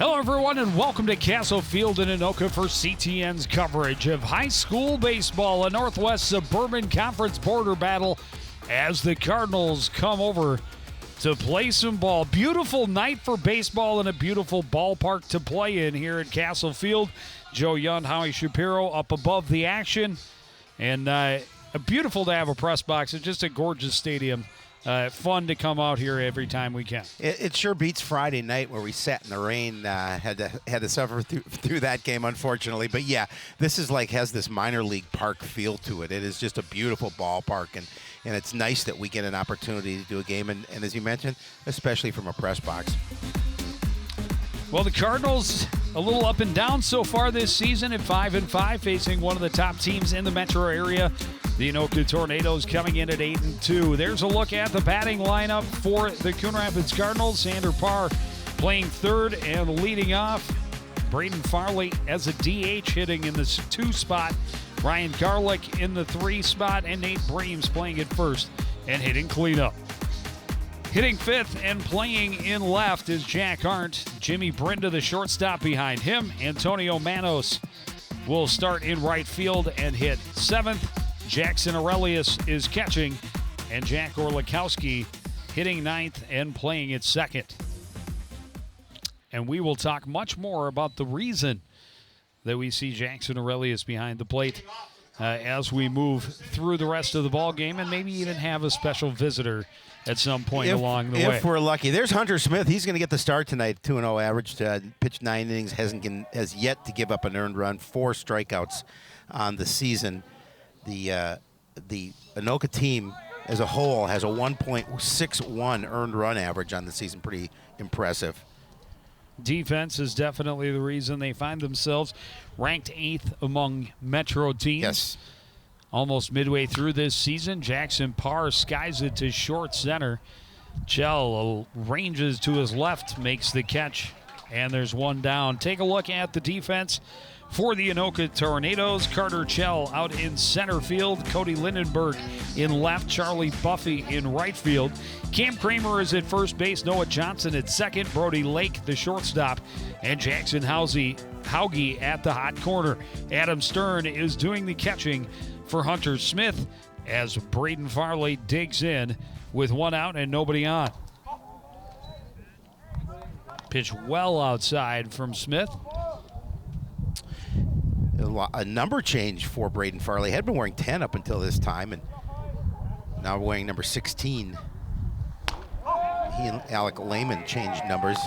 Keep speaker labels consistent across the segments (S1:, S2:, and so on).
S1: Hello, everyone, and welcome to Castle Field in Anoka for CTN's coverage of high school baseball, a Northwest Suburban Conference border battle as the Cardinals come over to play some ball. Beautiful night for baseball and a beautiful ballpark to play in here at Castle Field. Joe Young, Howie Shapiro up above the action, and beautiful to have a press box. It's just a gorgeous stadium. Fun to come out here every time we can.
S2: It sure beats Friday night where we sat in the rain. Had to suffer through that game, unfortunately. But yeah, this is has this minor league park feel to it. It is just a beautiful ballpark, and it's nice that we get an opportunity to do a game. And as you mentioned, especially from a press box.
S1: Well, the Cardinals a little up and down so far this season at 5-5, facing one of the top teams in the metro area. The Anoka Tornadoes coming in at 8-2. There's a look at the batting lineup for the Coon Rapids Cardinals. Sander Parr playing third and leading off. Braden Farley as a DH hitting in the 2 spot. Ryan Garlick in the 3 spot. And Nate Breams playing at first and hitting cleanup. Hitting 5th and playing in left is Jack Arndt. Jimmy Brinda, the shortstop behind him. Antonio Manos will start in right field and hit 7th. Jackson Aurelius is catching, and Jack Orlikowski hitting 9th and playing at 2nd. And we will talk much more about the reason that we see Jackson Aurelius behind the plate as we move through the rest of the ball game, and maybe even have a special visitor at some point along the way.
S2: If we're lucky. There's Hunter Smith. He's going to get the start tonight. 2-0 average. Pitched 9 innings. Has yet to give up an earned run. 4 strikeouts on the season. The Anoka team as a whole has a 1.61 earned run average on the season. Pretty impressive.
S1: Defense is definitely the reason they find themselves ranked 8th among Metro teams.
S2: Yes.
S1: Almost midway through this season, Jackson Parr skies it to short center. Chell ranges to his left, makes the catch, and there's one down. Take a look at the defense for the Anoka Tornadoes. Carter Chell out in center field. Cody Lindenberg in left. Charlie Buffy in right field. Cam Kramer is at first base. Noah Johnson at second. Brody Lake, the shortstop. And Jackson Hauge at the hot corner. Adam Stern is doing the catching for Hunter Smith as Braden Farley digs in with 1 out and nobody on. Pitch well outside from Smith.
S2: A number change for Braden Farley. Had been wearing 10 up until this time, and now wearing number 16. He and Alec Lehman changed numbers.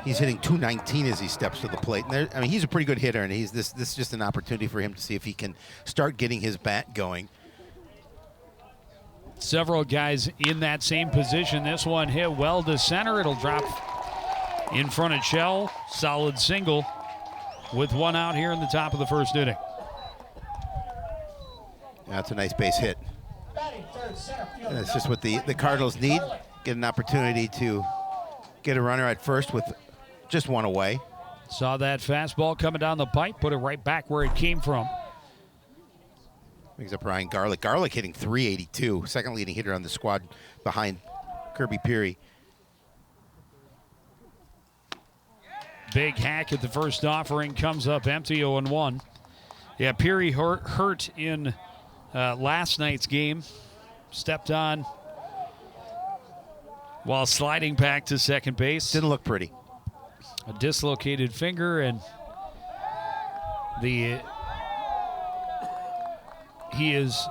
S2: He's hitting .219 as he steps to the plate. And he's a pretty good hitter, and this is just an opportunity for him to see if he can start getting his bat going.
S1: Several guys in that same position. This one hit well to center. It'll drop in front of Chell. Solid single with 1 out here in the top of the first inning.
S2: That's a nice base hit. And that's just what the Cardinals need. Get an opportunity to get a runner at first with just 1 away.
S1: Saw that fastball coming down the pipe, put it right back where it came from.
S2: Brings up Ryan Garlick. Garlick hitting .382, second leading hitter on the squad behind Kirby Peary.
S1: Big hack at the first offering, comes up empty, 0-1. Yeah, Peary hurt in last night's game. Stepped on while sliding back to second base.
S2: Didn't look pretty.
S1: A dislocated finger, and he is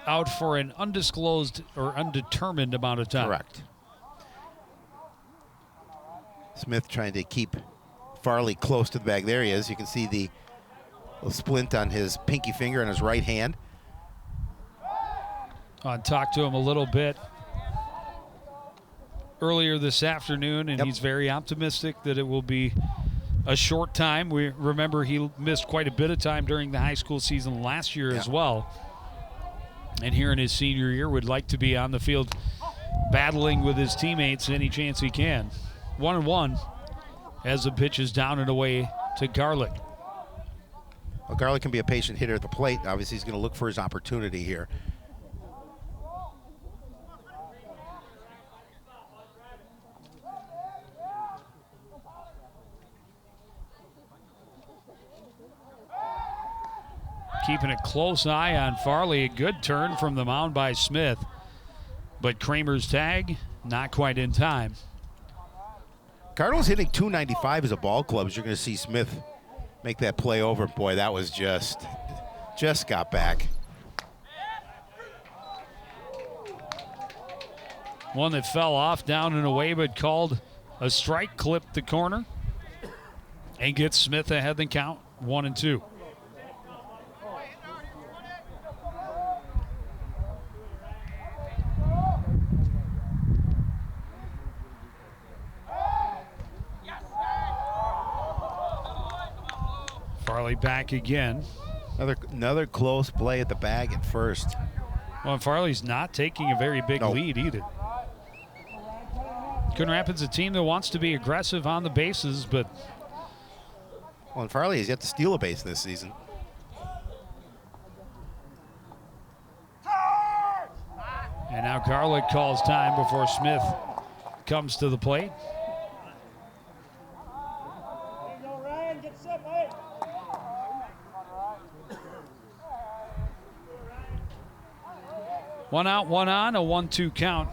S1: out for an undisclosed or undetermined amount of time.
S2: Correct. Smith trying to keep Farley close to the bag. There he is. You can see the little splint on his pinky finger and his right hand.
S1: I talked to him a little bit earlier this afternoon, and he's very optimistic that it will be a short time. We remember he missed quite a bit of time during the high school season last year as well. And here in his senior year would like to be on the field battling with his teammates any chance he can. 1-1 as the pitch is down and away to Garlick.
S2: Well, Garlick can be a patient hitter at the plate. Obviously, he's going to look for his opportunity here.
S1: keeping a close eye on Farley. A good turn from the mound by Smith. But Kramer's tag, not quite in time.
S2: Cardinals hitting .295 as a ball club. You're going to see Smith make that play over. Boy, that was just got back.
S1: One that fell off down and away, but called a strike, clipped the corner, and gets Smith ahead in count 1-2. Farley back again.
S2: Another close play at the bag at first.
S1: Well, Farley's not taking a very big lead either. Coon Rapids, a team that wants to be aggressive on the bases, but...
S2: Well, and Farley has yet to steal a base this season.
S1: And now Garlick calls time before Smith comes to the plate. One out, one on, a 1-2 count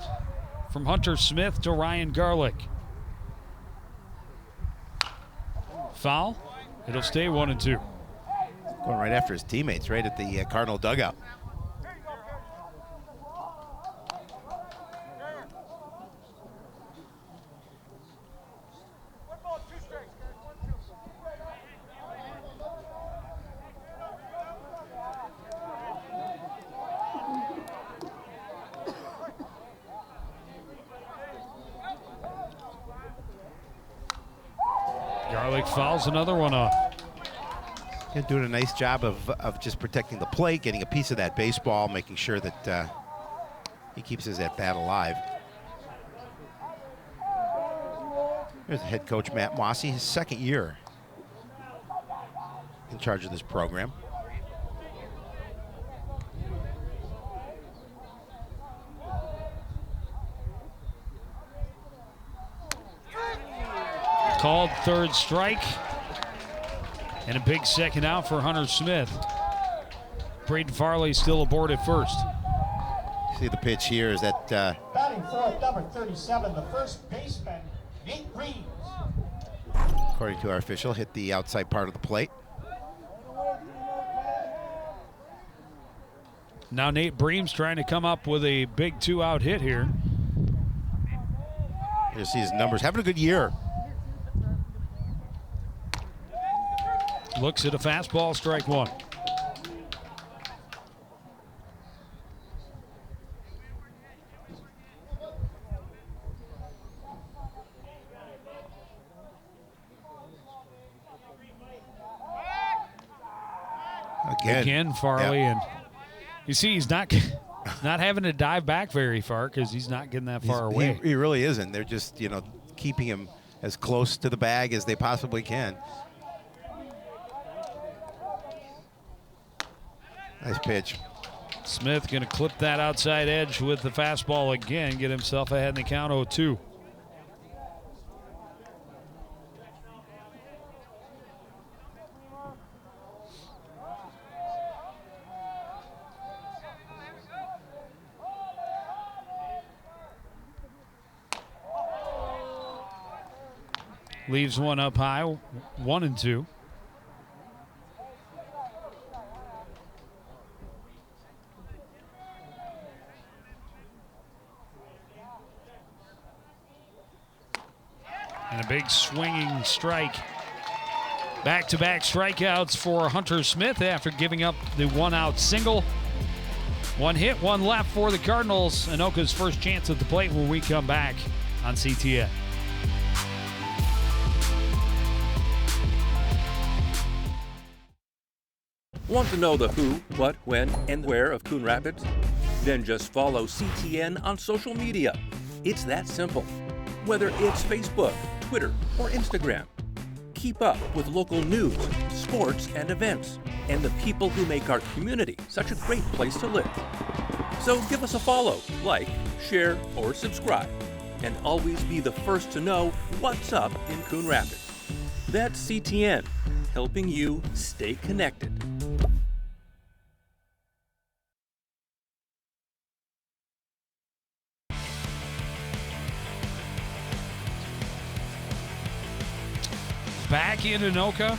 S1: from Hunter Smith to Ryan Garlick. Foul. It'll stay 1-2.
S2: Going right after his teammates, right at the Cardinal dugout.
S1: Garlick fouls another one off.
S2: And doing a nice job of just protecting the plate, getting a piece of that baseball, making sure that he keeps his at-bat alive. There's head coach Matt Mossy, his second year in charge of this program.
S1: Called third strike. And a big second out for Hunter Smith. Braden Farley still aboard at first.
S2: See the pitch here is that...
S3: Batting fourth, number 37, the first baseman, Nate Reeves.
S2: according to our official, hit the outside part of the plate.
S1: Now Nate Bream's trying to come up with a big 2-out hit here.
S2: You see his numbers. Having a good year.
S1: Looks at a fastball, strike one. Again, Farley,
S2: yep.
S1: And you see he's not having to dive back very far because he's not getting that far away.
S2: He really isn't. They're just, keeping him as close to the bag as they possibly can. Nice pitch.
S1: Smith going to clip that outside edge with the fastball again, get himself ahead in the count 0-2. Leaves one up high, 1-2. And a big swinging strike. Back-to-back strikeouts for Hunter Smith after giving up the 1-out single. One hit, one left for the Cardinals. Anoka's first chance at the plate when we come back on CTN.
S4: Want to know the who, what, when, and where of Coon Rapids? Then just follow CTN on social media. It's that simple. Whether it's Facebook, Twitter, or Instagram. Keep up with local news, sports, and events, and the people who make our community such a great place to live. So give us a follow, like, share, or subscribe, and always be the first to know what's up in Coon Rapids. That's CTN, helping you stay connected.
S1: back in Anoka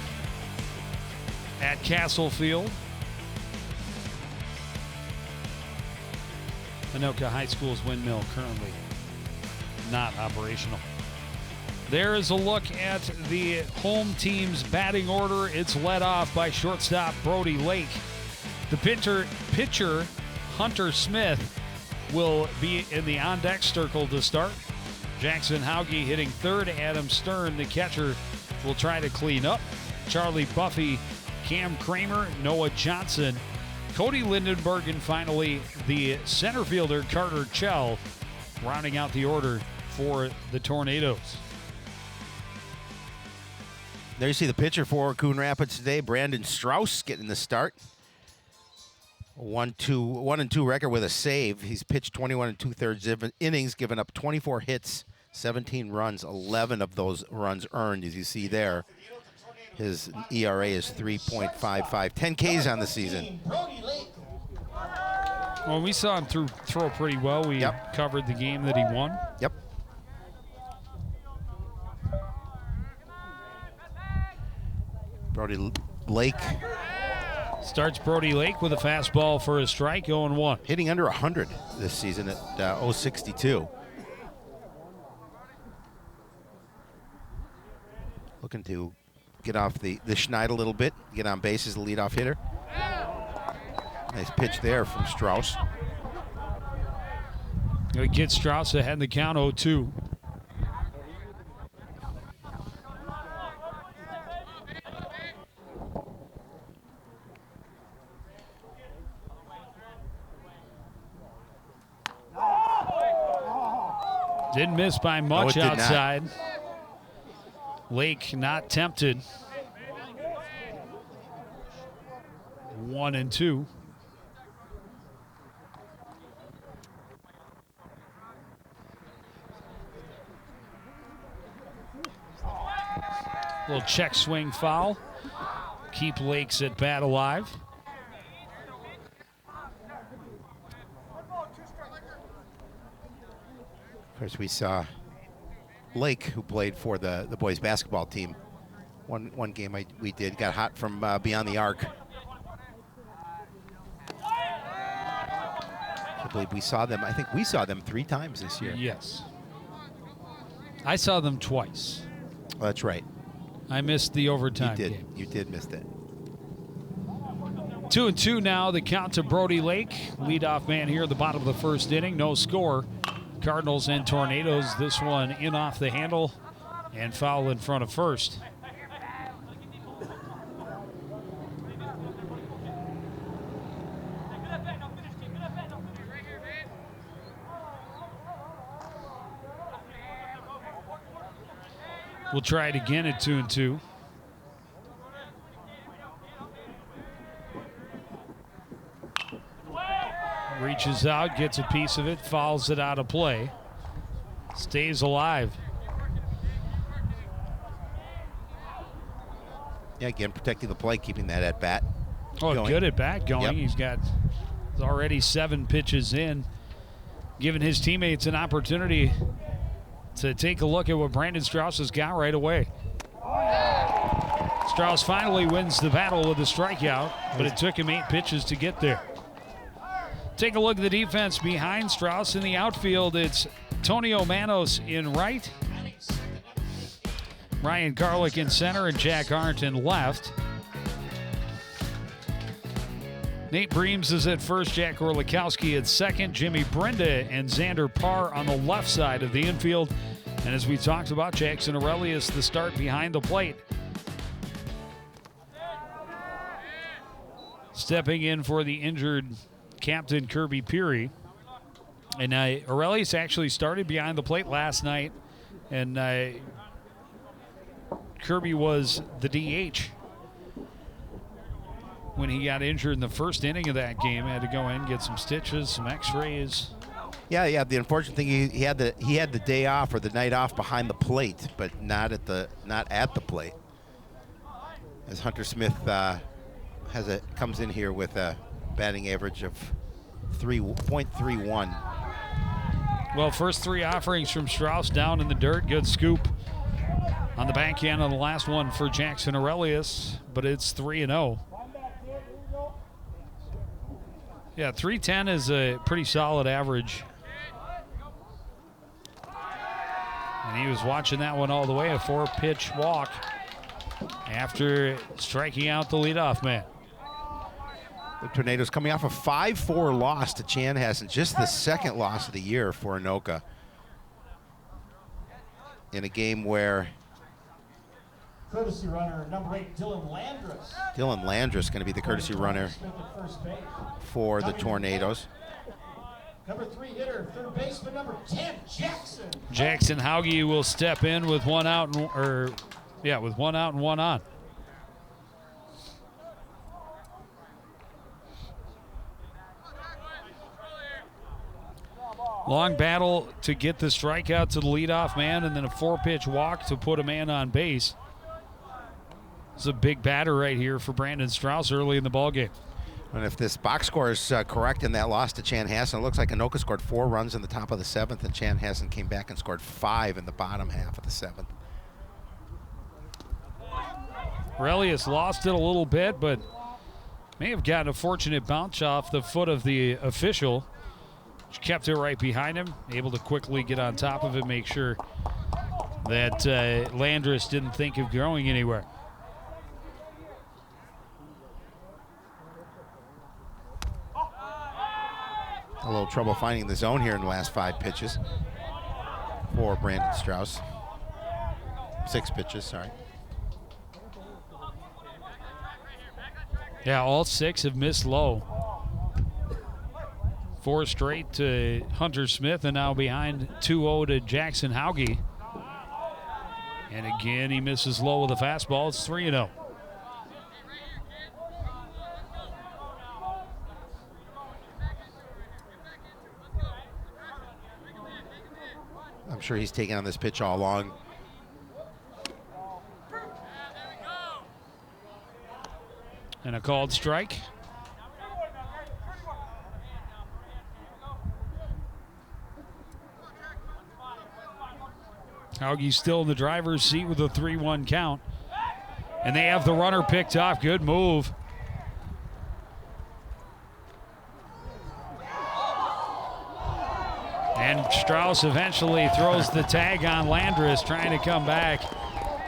S1: at Castle Field. Anoka High School's windmill currently not operational. There is a look at the home team's batting order. It's led off by shortstop Brody Lake. The pitcher Hunter Smith will be in the on-deck circle to start. Jackson Hauge hitting third. Adam Stern, the catcher, will try to clean up. Charlie Buffy, Cam Kramer, Noah Johnson, Cody Lindenberg, and finally the center fielder Carter Chell rounding out the order for the Tornadoes.
S2: There you see the pitcher for Coon Rapids today, Brandon Strauss, getting the start. 1-2 record with a save. He's pitched 21 2/3 innings, given up 24 hits, 17 runs, 11 of those runs earned, as you see there. His ERA is 3.55, 10 Ks on the season.
S1: Well, we saw him throw pretty well. We covered the game that he won.
S2: Yep. Brody Lake.
S1: Starts Brody Lake with a fastball for a strike, 0-1.
S2: Hitting under 100 this season at 0.62. Looking to get off the schneid a little bit, get on base as the leadoff hitter. Nice pitch there from Strauss.
S1: It gets Strauss ahead in the count, 0-2. Didn't miss by much outside. Lake not tempted. 1-2. Little check swing foul. Keep Lake's at bat alive.
S2: Of course, we saw Lake, who played for the boys basketball team. One game we did, got hot from beyond the arc. I believe we saw them. I think we saw them 3 times this year.
S1: Yes. I saw them twice.
S2: Oh, that's right.
S1: I missed the overtime game.
S2: You did miss it.
S1: 2-2 now. The count to Brody Lake. Leadoff man here at the bottom of the first inning. No score. Cardinals and Tornadoes. This one in off the handle and foul in front of first. We'll try it again at 2-2. Reaches out, gets a piece of it, fouls it out of play. Stays alive.
S2: Yeah, again, protecting the play, keeping that at bat.
S1: Oh, good at bat going.
S2: Yep.
S1: He's already 7 pitches in, giving his teammates an opportunity to take a look at what Brandon Strauss has got right away. Strauss finally wins the battle with a strikeout, but it took him 8 pitches to get there. Take a look at the defense behind Strauss in the outfield. It's Tonio Manos in right, Ryan Garlick in center, and Jack Arndt in left. Nate Breams is at first, Jack Orlikowski at second, Jimmy Brenda and Xander Parr on the left side of the infield. And as we talked about, Jackson Aurelius, the start behind the plate. Stepping in for the injured captain Kirby Peary. And Aurelius actually started behind the plate last night, and Kirby was the DH when he got injured in the first inning of that game. Had to go in, get some stitches, some x-rays.
S2: Yeah. The unfortunate thing, he had the day off or the night off behind the plate, but not at the plate. As Hunter Smith comes in here with a batting average of 3.31.
S1: Well, first 3 offerings from Strauss down in the dirt. Good scoop on the backhand on the last one for Jackson Aurelius, but it's 3-0. Yeah, 310 is a pretty solid average. And he was watching that one all the way, a 4-pitch walk after striking out the leadoff man.
S2: The Tornadoes coming off a 5-4 loss to Chanhassen, just the second loss of the year for Anoka. In a game where
S3: Courtesy runner number 8, Dylan
S2: Landris going to be the courtesy runner for the Tornadoes.
S3: Number 3 hitter, third baseman number 10, Jackson.
S1: Jackson Hauge will step in with one out, with one out and one on. Long battle to get the strikeout to the leadoff man, and then a 4-pitch walk to put a man on base. It's a big batter right here for Brandon Strauss early in the ballgame.
S2: And if this box score is correct in that loss to Chanhassen, it looks like Anoka scored 4 runs in the top of the 7th, and Chanhassen came back and scored 5 in the bottom half of the 7th.
S1: Aurelius lost it a little bit, but may have gotten a fortunate bounce off the foot of the official, which kept it right behind him, able to quickly get on top of it, make sure that Landris didn't think of going anywhere.
S2: A little trouble finding the zone here in the last 5 pitches for Brandon Strauss. 6 pitches, sorry.
S1: Yeah, all 6 have missed low. 4 straight to Hunter Smith, and now behind 2-0 to Jackson Hauge. And again, he misses low with a fastball. It's 3-0.
S2: I'm sure he's taken on this pitch all along.
S1: And a called strike. Hauge's still in the driver's seat with a 3-1 count. And they have the runner picked off. Good move. And Strauss eventually throws the tag on Landris, trying to come back.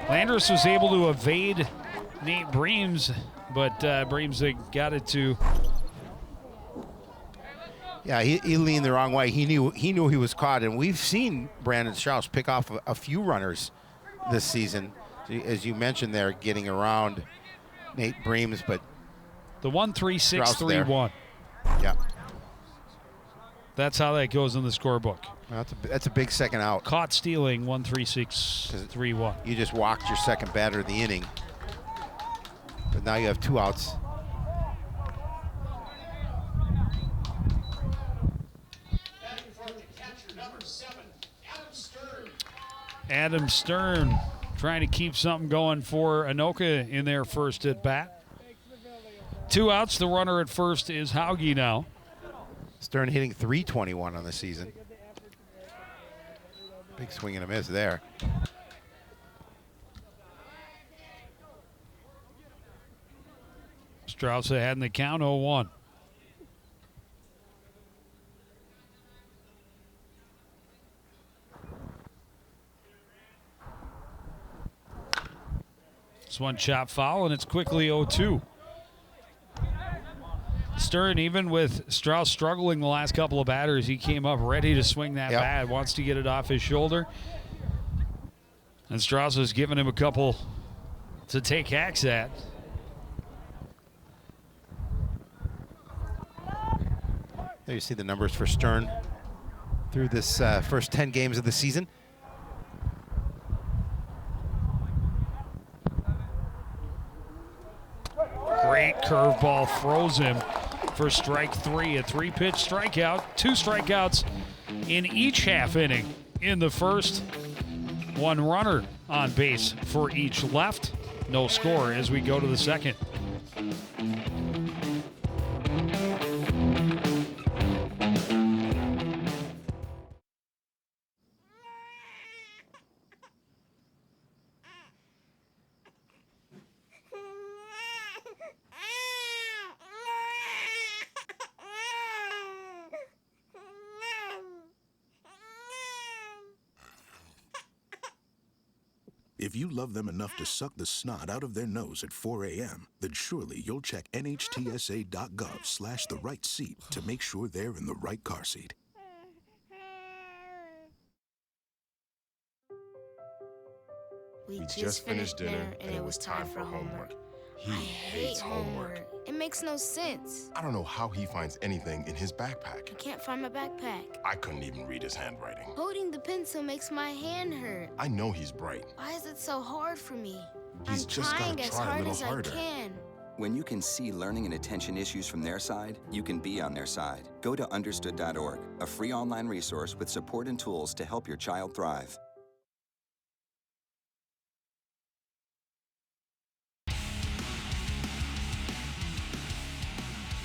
S1: Landris was able to evade Nate Breams, but Breams got it to.
S2: Yeah, he leaned the wrong way. He knew he was caught, and we've seen Brandon Strauss pick off a few runners this season, as you mentioned there, getting around Nate Breams, but
S1: the 1-3-6-3-1.
S2: Yeah.
S1: That's how that goes in the scorebook.
S2: That's a big second out.
S1: Caught stealing 1-3-6-3-1.
S2: You just walked your second batter of the inning, but now you have 2 outs.
S1: Adam Stern trying to keep something going for Anoka in their first at bat. 2 outs. The runner at first is Hauge now.
S2: Stern hitting .321 on the season. Big swing and a miss there.
S1: Strauss ahead in the count, 0-1. This one chop foul, and it's quickly 0-2. Stern, even with Strauss struggling the last couple of batters, he came up ready to swing that bat, wants to get it off his shoulder. And Strauss has given him a couple to take hacks at.
S2: There you see the numbers for Stern through this first 10 games of the season.
S1: Great curveball, throws him for strike 3. A 3-pitch strikeout, 2 strikeouts in each half inning. In the first, 1 runner on base for each left. No score as we go to the second.
S5: If you love them enough to suck the snot out of their nose at 4 a.m., then surely you'll check NHTSA.gov/the right seat to make sure they're in the right car seat.
S6: We just finished dinner and it was time for homework. I hate homework. It makes no sense.
S7: I don't know how he finds anything in his backpack.
S6: I can't find my backpack.
S7: I couldn't even read his handwriting.
S6: Holding the pencil makes my hand hurt.
S7: I know he's bright.
S6: Why is it so hard for me?
S7: He's
S6: I'm
S7: just
S6: trying
S7: gotta
S6: as
S7: try a
S6: hard
S7: little
S6: as
S7: harder.
S6: I can.
S8: When you can see learning and attention issues from their side, you can be on their side. Go to understood.org, a free online resource with support and tools to help your child thrive.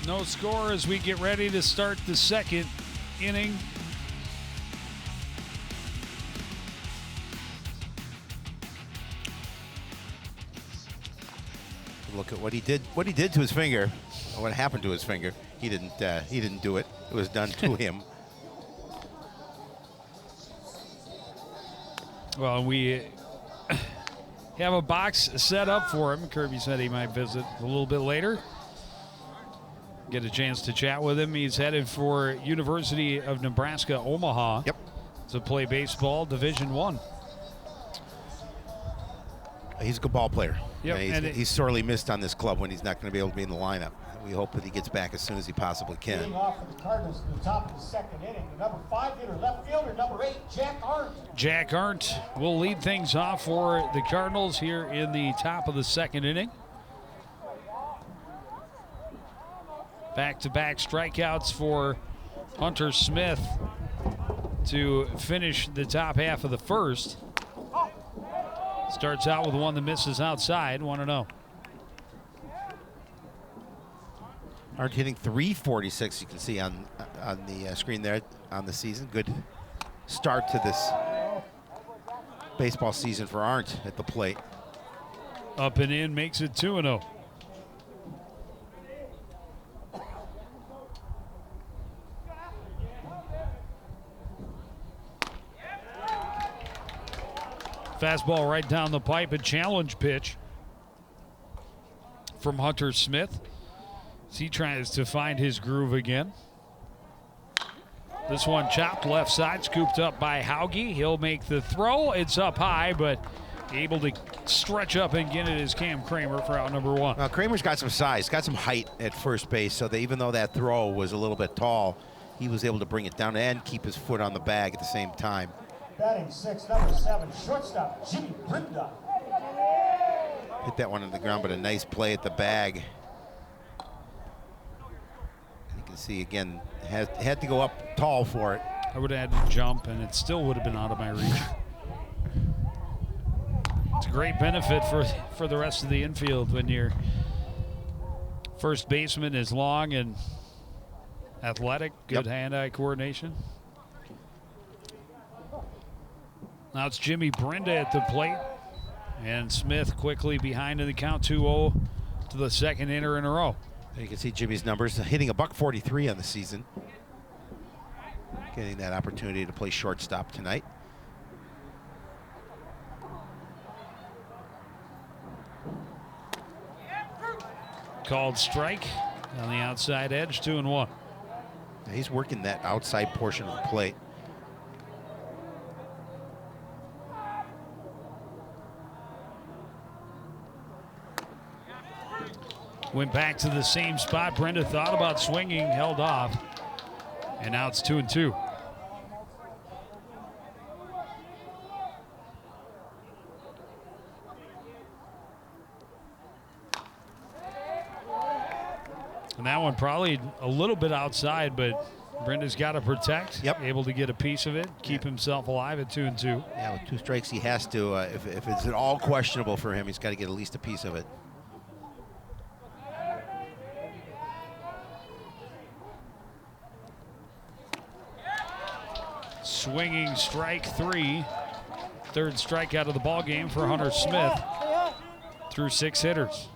S1: No score as we get ready to start the second inning.
S2: Look at what he did. What he did to his finger. What happened to his finger? He didn't do it. It was done to him.
S1: Well, we have a box set up for him. Kirby said he might visit a little bit later. Get a chance to chat with him. He's headed for University of Nebraska, Omaha.
S2: Yep.
S1: To play baseball, Division I.
S2: He's a good ball player.
S1: Yep, and
S2: He's sorely missed on this club when he's not going to be able to be in the lineup. We hope that he gets back as soon as he possibly can.
S3: Leading off for the Cardinals in the top of the second inning, the number 5 hitter, left fielder, number 8, Jack Arndt.
S1: Jack Arndt will lead things off for the Cardinals here in the top of the second inning. Back-to-back strikeouts for Hunter Smith to finish the top half of the first. Starts out with one that misses outside, 1-0.
S2: Arndt hitting .346, you can see on the screen there on the season. Good start to this baseball season for Arndt at the plate.
S1: Up and in, makes it 2-0. Fastball right down the pipe, a challenge pitch from Hunter Smith as he tries to find his groove again. This one chopped left side, scooped up by Hauge. He'll make the throw. It's up high, but able to stretch up and get it is Cam Kramer for out number 1.
S2: Well, Kramer's got some size, got some height at first base, so that even though that throw was a little bit tall, he was able to bring it down and keep his foot on the bag at the same time.
S3: Batting 6, number 7, shortstop, Jimmy Brinda.
S2: Hit that one on the ground, but a nice play at the bag. You can see again, had to go up tall for it.
S1: I would have had to jump, and it still would have been out of my reach. It's a great benefit for the rest of the infield when your first baseman is long and athletic, good hand-eye coordination. Now it's Jimmy Brinda at the plate, and Smith quickly behind in the count, 2-0 to the second inning in a row.
S2: You can see Jimmy's numbers, hitting a .143 on the season. Getting that opportunity to play shortstop tonight.
S1: Called strike on the outside edge, 2-1.
S2: He's working that outside portion of the plate.
S1: Went back to the same spot. Brenda thought about swinging, held off, and now it's 2-2. And that one probably a little bit outside, but Brenda's got to protect.
S2: Yep.
S1: Able to get a piece of it, keep himself alive at 2-2.
S2: Yeah, with 2 strikes, he has to. If it's at all questionable for him, he's got to get at least a piece of it.
S1: Swinging strike 3. Third strikeout of the ball game for Hunter Smith through 6 hitters.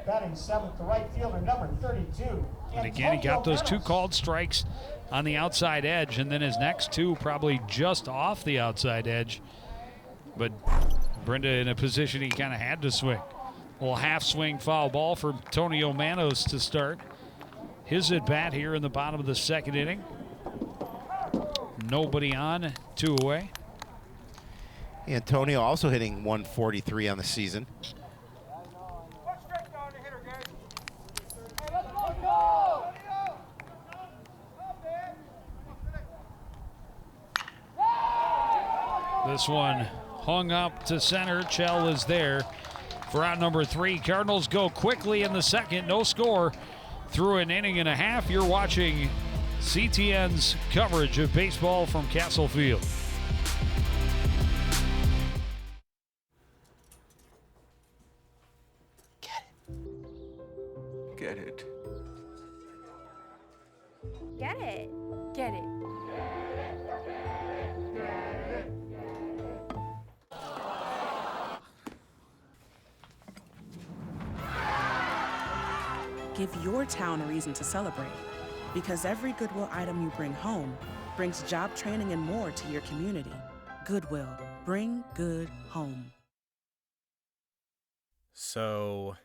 S3: Batting 7th, the right fielder, number 32.
S1: And again, he got those 2 called strikes on the outside edge, and then his next two probably just off the outside edge. But Brenda in a position he kind of had to swing. A little half swing foul ball for Tony Manos to start his at bat here in the bottom of the second inning. Nobody on, 2 away.
S2: Antonio also hitting 143 on the season.
S1: This one hung up to center. Chell is there for out number 3. Cardinals go quickly in the second. No score through an inning and a half. You're watching CTN's coverage of baseball from Castle Field.
S9: Get it.
S6: Get it. Get it.
S10: Give your town a reason to celebrate, because every Goodwill item you bring home brings job training and more to your community. Goodwill, bring good home.
S11: So,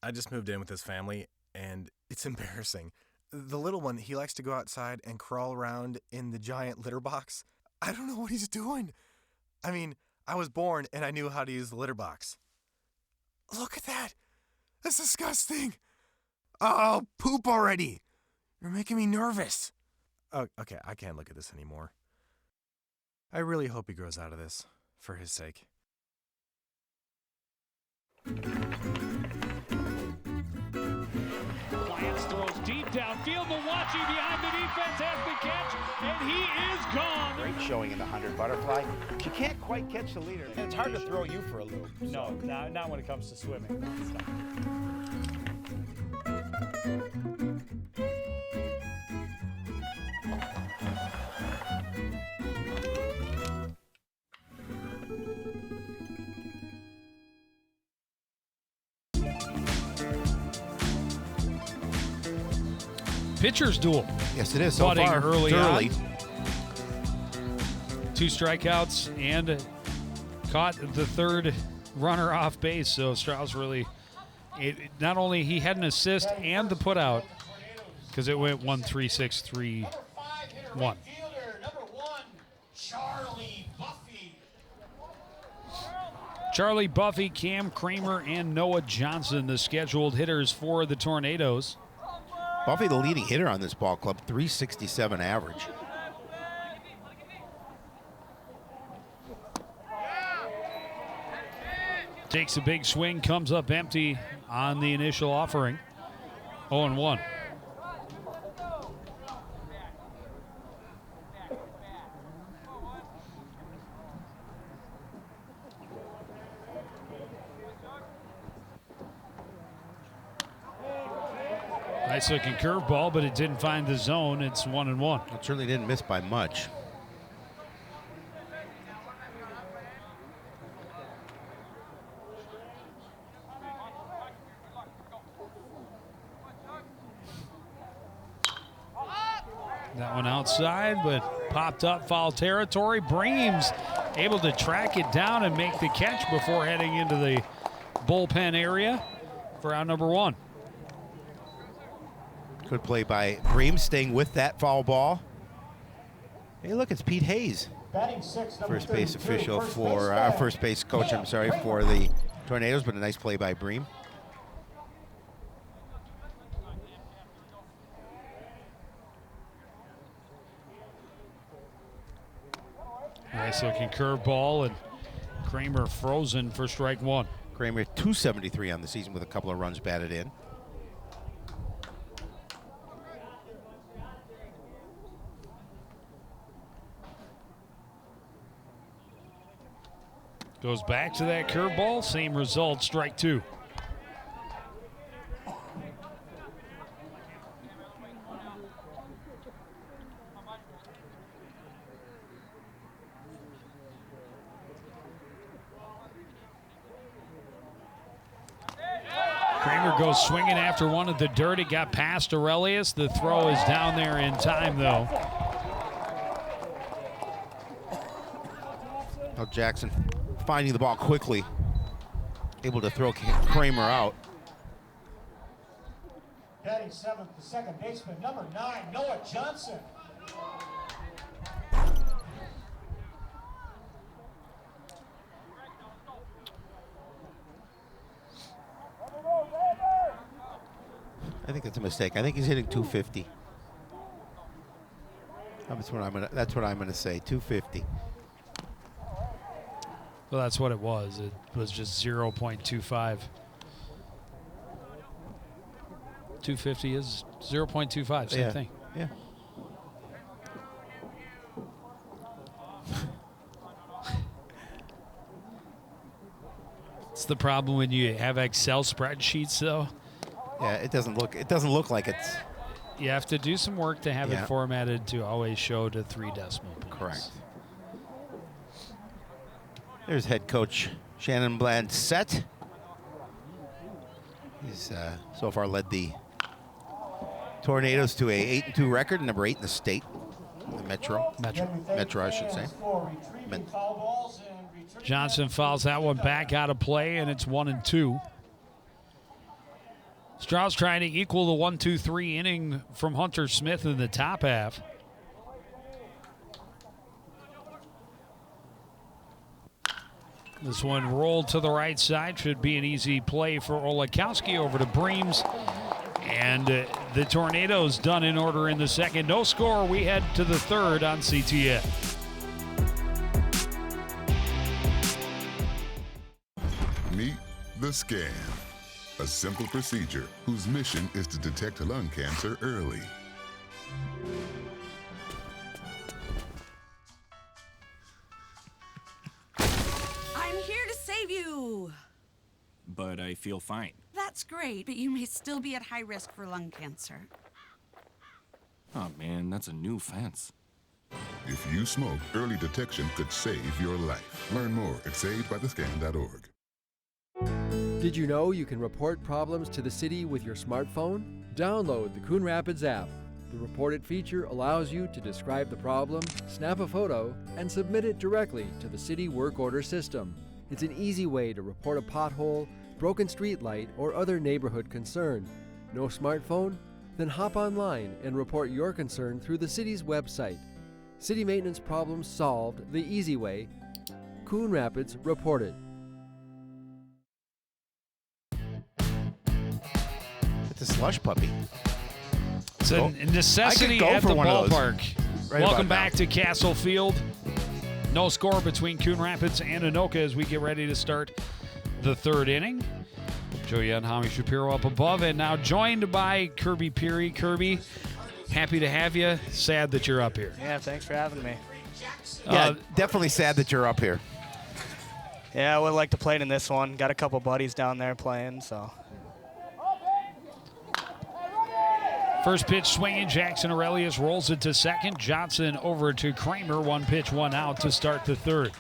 S11: I just moved in with this family, and it's embarrassing. The little one, he likes to go outside and crawl around in the giant litter box. I don't know what he's doing. I mean, I was born and I knew how to use the litter box. Look at that. That's disgusting. Oh, poop already. You're making me nervous. Oh, okay, I can't look at this anymore. I really hope he grows out of this, for his sake.
S1: Plants throws deep downfield. Milwaukee behind the defense has the catch, and he is gone.
S2: Great showing in the 100 butterfly. She can't quite catch the leader. And it's hard to throw you for a loop.
S12: No, not when it comes to swimming.
S1: Pitcher's duel.
S2: Yes, it is. So
S1: Budding
S2: far,
S1: early
S2: thoroughly.
S1: on. 2 strikeouts and caught the third runner off base. So Strauss really, not only he had an assist and the put out, because it went 1-3-6-3-1.
S3: Number 1, Charlie Buffy.
S1: Charlie Buffy, Cam Kramer, and Noah Johnson, the scheduled hitters for the Tornadoes.
S2: Buffy, the leading hitter on this ball club, 367 average.
S1: Takes a big swing, comes up empty on the initial offering. 0-1. Nice looking curveball, but it didn't find the zone. It's 1-1.
S2: It certainly didn't miss by much.
S1: That one outside, but popped up foul territory. Breams able to track it down and make the catch before heading into the bullpen area for out number 1.
S2: Good play by Bream, staying with that foul ball. Hey, look, it's Pete Hayes,
S3: Batting 6, number
S2: first base
S3: 32,
S2: official
S3: first
S2: for
S3: baseman.
S2: first base coach. I'm sorry, for the Tornadoes, but a nice play by Bream.
S1: Nice looking curveball, and Kramer frozen for strike 1.
S2: Kramer 273 on the season with a couple of runs batted in.
S1: Goes back to that curveball, same result, strike 2. Kramer goes swinging after one of the dirt. It got past Aurelius. The throw is down there in time, though.
S2: Oh, Jackson finding the ball quickly, able to throw Kramer out.
S3: Batting seventh, the second baseman, number 9, Noah Johnson.
S2: I think that's a mistake. I think he's hitting 250. That's what I'm gonna say. 250.
S1: Well, that's what it was. It was just 0.25. 250 is 0.25, same thing.
S2: Yeah.
S1: It's the problem when you have Excel spreadsheets, though.
S2: Yeah, it doesn't look like it's.
S1: You have to do some work to have it formatted to always show to 3 decimal points.
S2: Correct. There's head coach Shannon Bland set. He's so far led the Tornadoes to a 8-2 record, number 8 in the state, the Metro, I should say.
S1: Johnson fouls that one back out of play, and it's 1-2. Strauss trying to equal the 1-2-3 inning from Hunter Smith in the top half. This one rolled to the right side. Should be an easy play for Olikowski over to Breams. And the Tornadoes done in order in the second. No score. We head to the third on CTN.
S9: Meet the scan. A simple procedure whose mission is to detect lung cancer early.
S13: I'm here to save you.
S14: But I feel fine.
S13: That's great, but you may still be at high risk for lung cancer.
S14: Oh man, that's a new fence.
S9: If you smoke, early detection could save your life. Learn more at savedbythescan.org.
S15: Did you know you can report problems to the city with your smartphone? Download the Coon Rapids app. The Report It feature allows you to describe the problem, snap a photo, and submit it directly to the city work order system. It's an easy way to report a pothole, broken street light, or other neighborhood concern. No smartphone? Then hop online and report your concern through the city's website. City maintenance problems solved the easy way. Coon Rapids Report It.
S2: It's a slush puppy.
S1: It's a necessity at the ballpark. Welcome back to Castle Field. No score between Coon Rapids and Anoka as we get ready to start the third inning. Joey and Hami Shapiro up above, and now joined by Kirby Peary. Kirby, happy to have you. Sad that you're up here.
S16: Yeah, thanks for having me.
S2: Yeah, definitely sad that you're up here.
S16: Yeah, I would like to play in this one. Got a couple buddies down there playing, so.
S1: First pitch swinging, Jackson Aurelius rolls it to second. Johnson over to Kramer. 1 pitch, 1 out to start the third.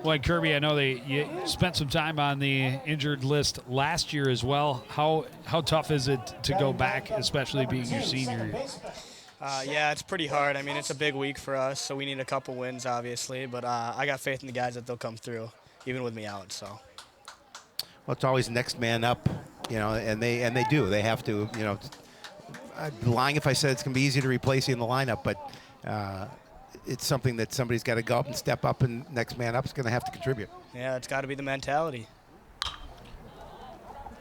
S1: Well, Kirby, I know you spent some time on the injured list last year as well. How tough is it to go back, especially being your senior year?
S16: Yeah, it's pretty hard. I mean, it's a big week for us, so we need a couple wins, obviously. But I got faith in the guys that they'll come through, even with me out. So.
S2: Well, it's always next man up, and they do. They have to, I'd be lying if I said it's going to be easy to replace you in the lineup, but it's something that somebody's got to go up and step up, and next man up is going to have to contribute.
S16: Yeah, it's got to be the mentality.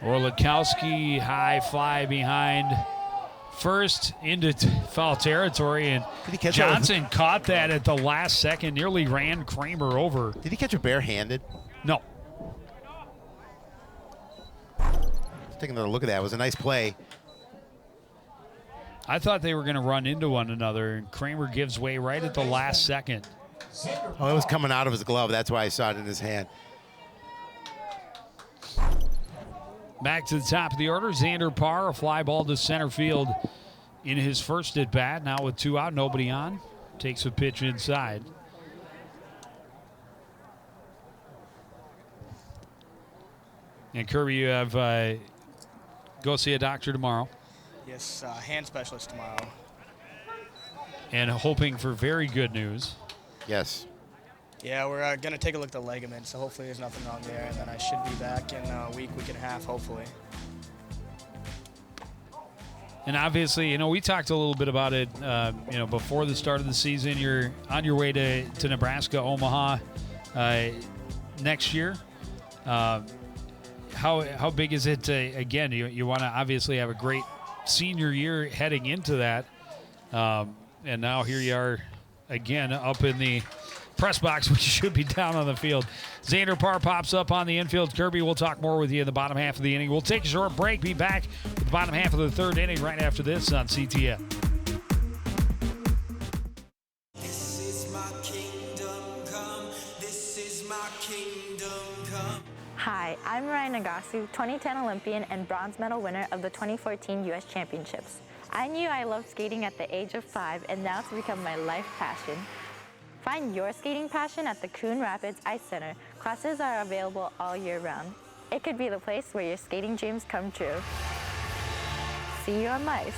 S1: Orlikowski, high fly behind first into foul territory, and Johnson caught that at the last second, nearly ran Kramer over.
S2: Did he catch it barehanded?
S1: No.
S2: Let's take another look at that. It was a nice play.
S1: I thought they were going to run into one another, and Kramer gives way right at the last second.
S2: Oh, it was coming out of his glove. That's why I saw it in his hand.
S1: Back to the top of the order, Xander Parr, a fly ball to center field in his first at bat. Now with 2 out, nobody on. Takes a pitch inside. And Kirby, you have go see a doctor tomorrow.
S16: Yes, hand specialist tomorrow.
S1: And hoping for very good news.
S2: Yes.
S16: Yeah, we're going to take a look at the ligament, so hopefully there's nothing wrong there, and then I should be back in a week and a half, hopefully.
S1: And obviously, we talked a little bit about it, before the start of the season. You're on your way to Nebraska, Omaha next year. How big is it? Again, you want to obviously have a great senior year heading into that. And now here you are again up in the press box, which should be down on the field. Xander Parr pops up on the infield. Kirby, we'll talk more with you in the bottom half of the inning. We'll take a short break, be back with the bottom half of the third inning right after this on CTN.
S17: This is my kingdom come. This is my kingdom come.
S18: Hi, I'm Ryan Nagasu, 2010 Olympian and bronze medal winner of the 2014 U.S. Championships. I knew I loved skating at the age of 5, and now it's become my life passion. Find your skating passion at the Coon Rapids Ice Center. Classes are available all year round. It could be the place where your skating dreams come true. See you on the ice.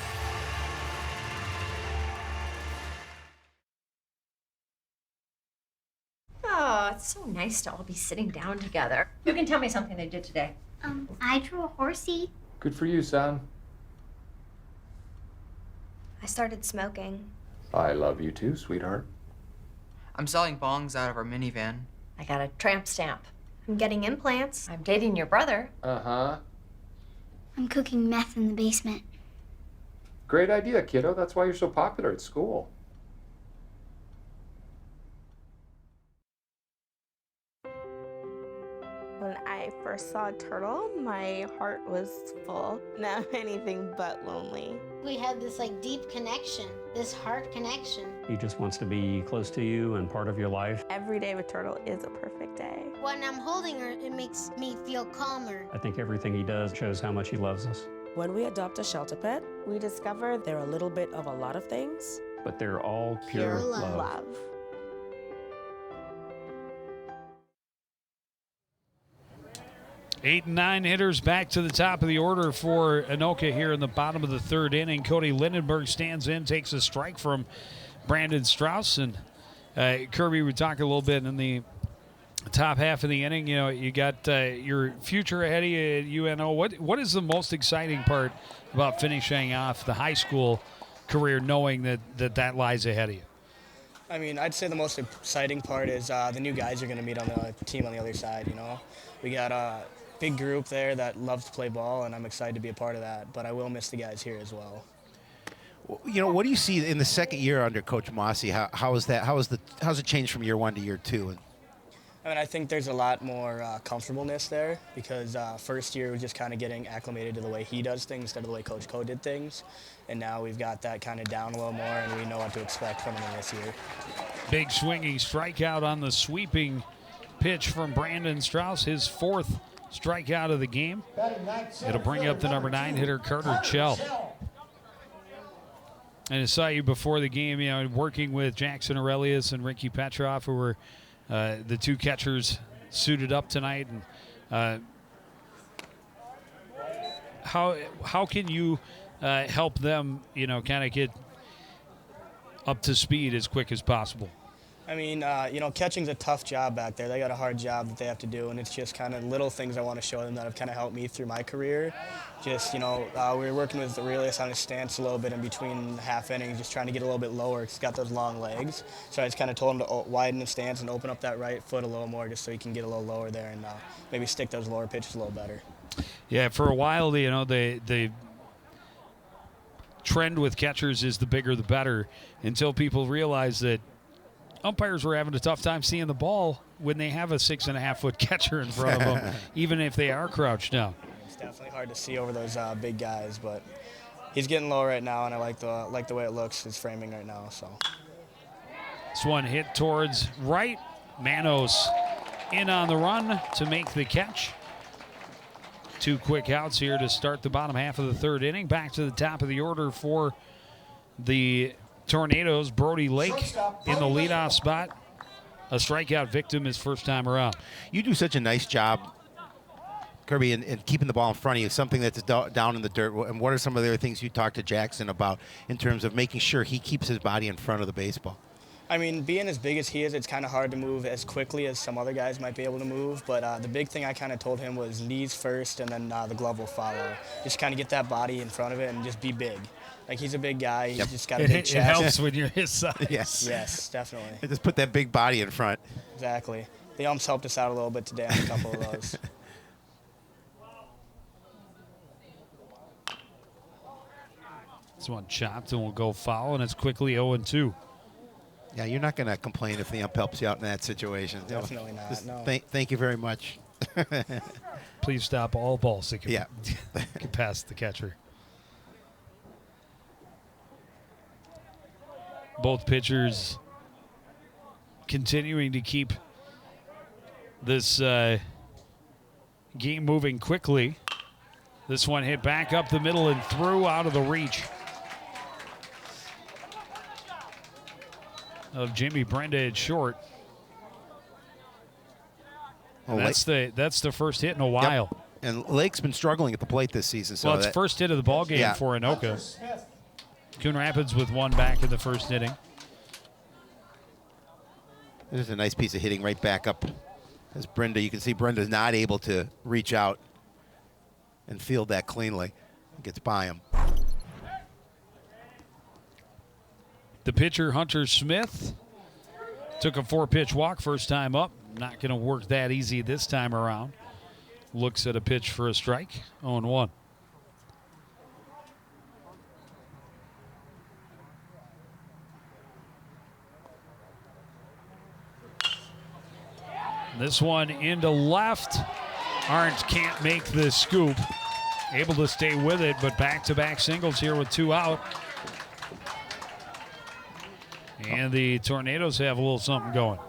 S19: Oh, it's so nice to all be sitting down together. You can tell me something they did today.
S20: I drew a horsey.
S21: Good for you, son.
S20: I started smoking.
S21: I love you too, sweetheart.
S22: I'm selling bongs out of our minivan.
S19: I got a tramp stamp.
S20: I'm getting implants.
S19: I'm dating your brother.
S21: Uh-huh.
S20: I'm cooking meth in the basement.
S21: Great idea, kiddo. That's why you're so popular at school.
S23: When I first saw a turtle, my heart was full. Now I'm anything but lonely.
S24: We have this deep connection, this heart connection.
S25: He just wants to be close to you and part of your life.
S23: Every day with Turtle is a perfect day.
S24: When I'm holding her, it makes me feel calmer.
S25: I think everything he does shows how much he loves us.
S26: When we adopt a shelter pet, we discover they're a little bit of a lot of things.
S25: But they're all pure love.
S1: 8 and 9 hitters back to the top of the order for Anoka here in the bottom of the third inning. Cody Lindenberg stands in, takes a strike from Brandon Strauss. And Kirby, we talked a little bit in the top half of the inning. You got your future ahead of you at UNO. What is the most exciting part about finishing off the high school career, knowing that lies ahead of you?
S16: I mean, I'd say the most exciting part is the new guys you're going to meet on the team on the other side. We got a big group there that loves to play ball, and I'm excited to be a part of that. But I will miss the guys here as well.
S2: What do you see in the second year under Coach Mossy? How's it changed from year 1 to year 2?
S16: I mean, I think there's a lot more comfortableness there because first year was just kind of getting acclimated to the way he does things instead of the way Coach Co did things. And now we've got that kind of down a little more, and we know what to expect from him this year.
S1: Big swinging strikeout on the sweeping pitch from Brandon Strauss, his 4th strikeout of the game. It'll bring up the number 9 hitter, Carter Chell. And I saw you before the game, working with Jackson Aurelius and Ricky Petrov, who were the two catchers suited up tonight. And how can you help them, kind of get up to speed as quick as possible?
S16: I mean, catching's a tough job back there. They got a hard job that they have to do, and it's just kind of little things I want to show them that have kind of helped me through my career. Just, we were working with Aurelius on his stance a little bit in between half innings, just trying to get a little bit lower because he's got those long legs. So I just kind of told him to widen the stance and open up that right foot a little more just so he can get a little lower there and maybe stick those lower pitches a little better. Yeah,
S1: for a while, the trend with catchers is the bigger the better until people realize that umpires were having a tough time seeing the ball when they have a 6.5-foot catcher in front of them, even if they are crouched down.
S16: It's definitely hard to see over those big guys, but he's getting low right now, and I like the way it looks, his framing right now. So
S1: this one hit towards right. Manos in on the run to make the catch. 2 quick outs here to start the bottom half of the third inning. Back to the top of the order for the Tornadoes. Brody Lake in the leadoff spot. A strikeout victim his first time around.
S2: You do such a nice job Kirby, and keeping the ball in front of you, something that's down in the dirt. And what are some of the other things you talked to Jackson about in terms of making sure he keeps his body in front of the baseball?
S16: I mean, being as big as he is, it's kind of hard to move as quickly as some other guys might be able to move. But the big thing I kind of told him was knees first, and then the glove will follow. Just kind of get that body in front of it and just be big. Like, he's a big guy. He's just got a big chest.
S1: It helps when you're his size.
S2: Yes.
S16: Yes, definitely.
S2: And just put that big body in front.
S16: Exactly. The umps helped us out a little bit today on a couple of those.
S1: This one chopped and will go foul, and it's quickly 0-2.
S2: Yeah, you're not going to complain if the ump helps you out in that situation.
S16: Definitely not,
S2: Just
S16: no.
S2: Thank you very much.
S1: Please stop all balls that can,
S2: Yeah.
S1: can pass the catcher. Both pitchers continuing to keep this game moving quickly. This one hit back up the middle and through out of the reach of Jimmy Brenda at short.
S2: Well,
S1: That's the first hit in a while.
S2: Yep. And Lake's been struggling at the plate this season. So
S1: Well, it's first hit of the ball game for Anoka. Coon Rapids with one back in the first inning.
S2: This is a nice piece of hitting right back up. As Brenda, you can see Brenda's not able to reach out and field that cleanly. Gets by him.
S1: The pitcher, Hunter Smith, took a 4-pitch walk first time up. Not going to work that easy this time around. Looks at a pitch for a strike. 0-1. This one into left. Arndt can't make the scoop. Able to stay with it, but back-to-back singles here with 2 out. And the Tornadoes have a little something going.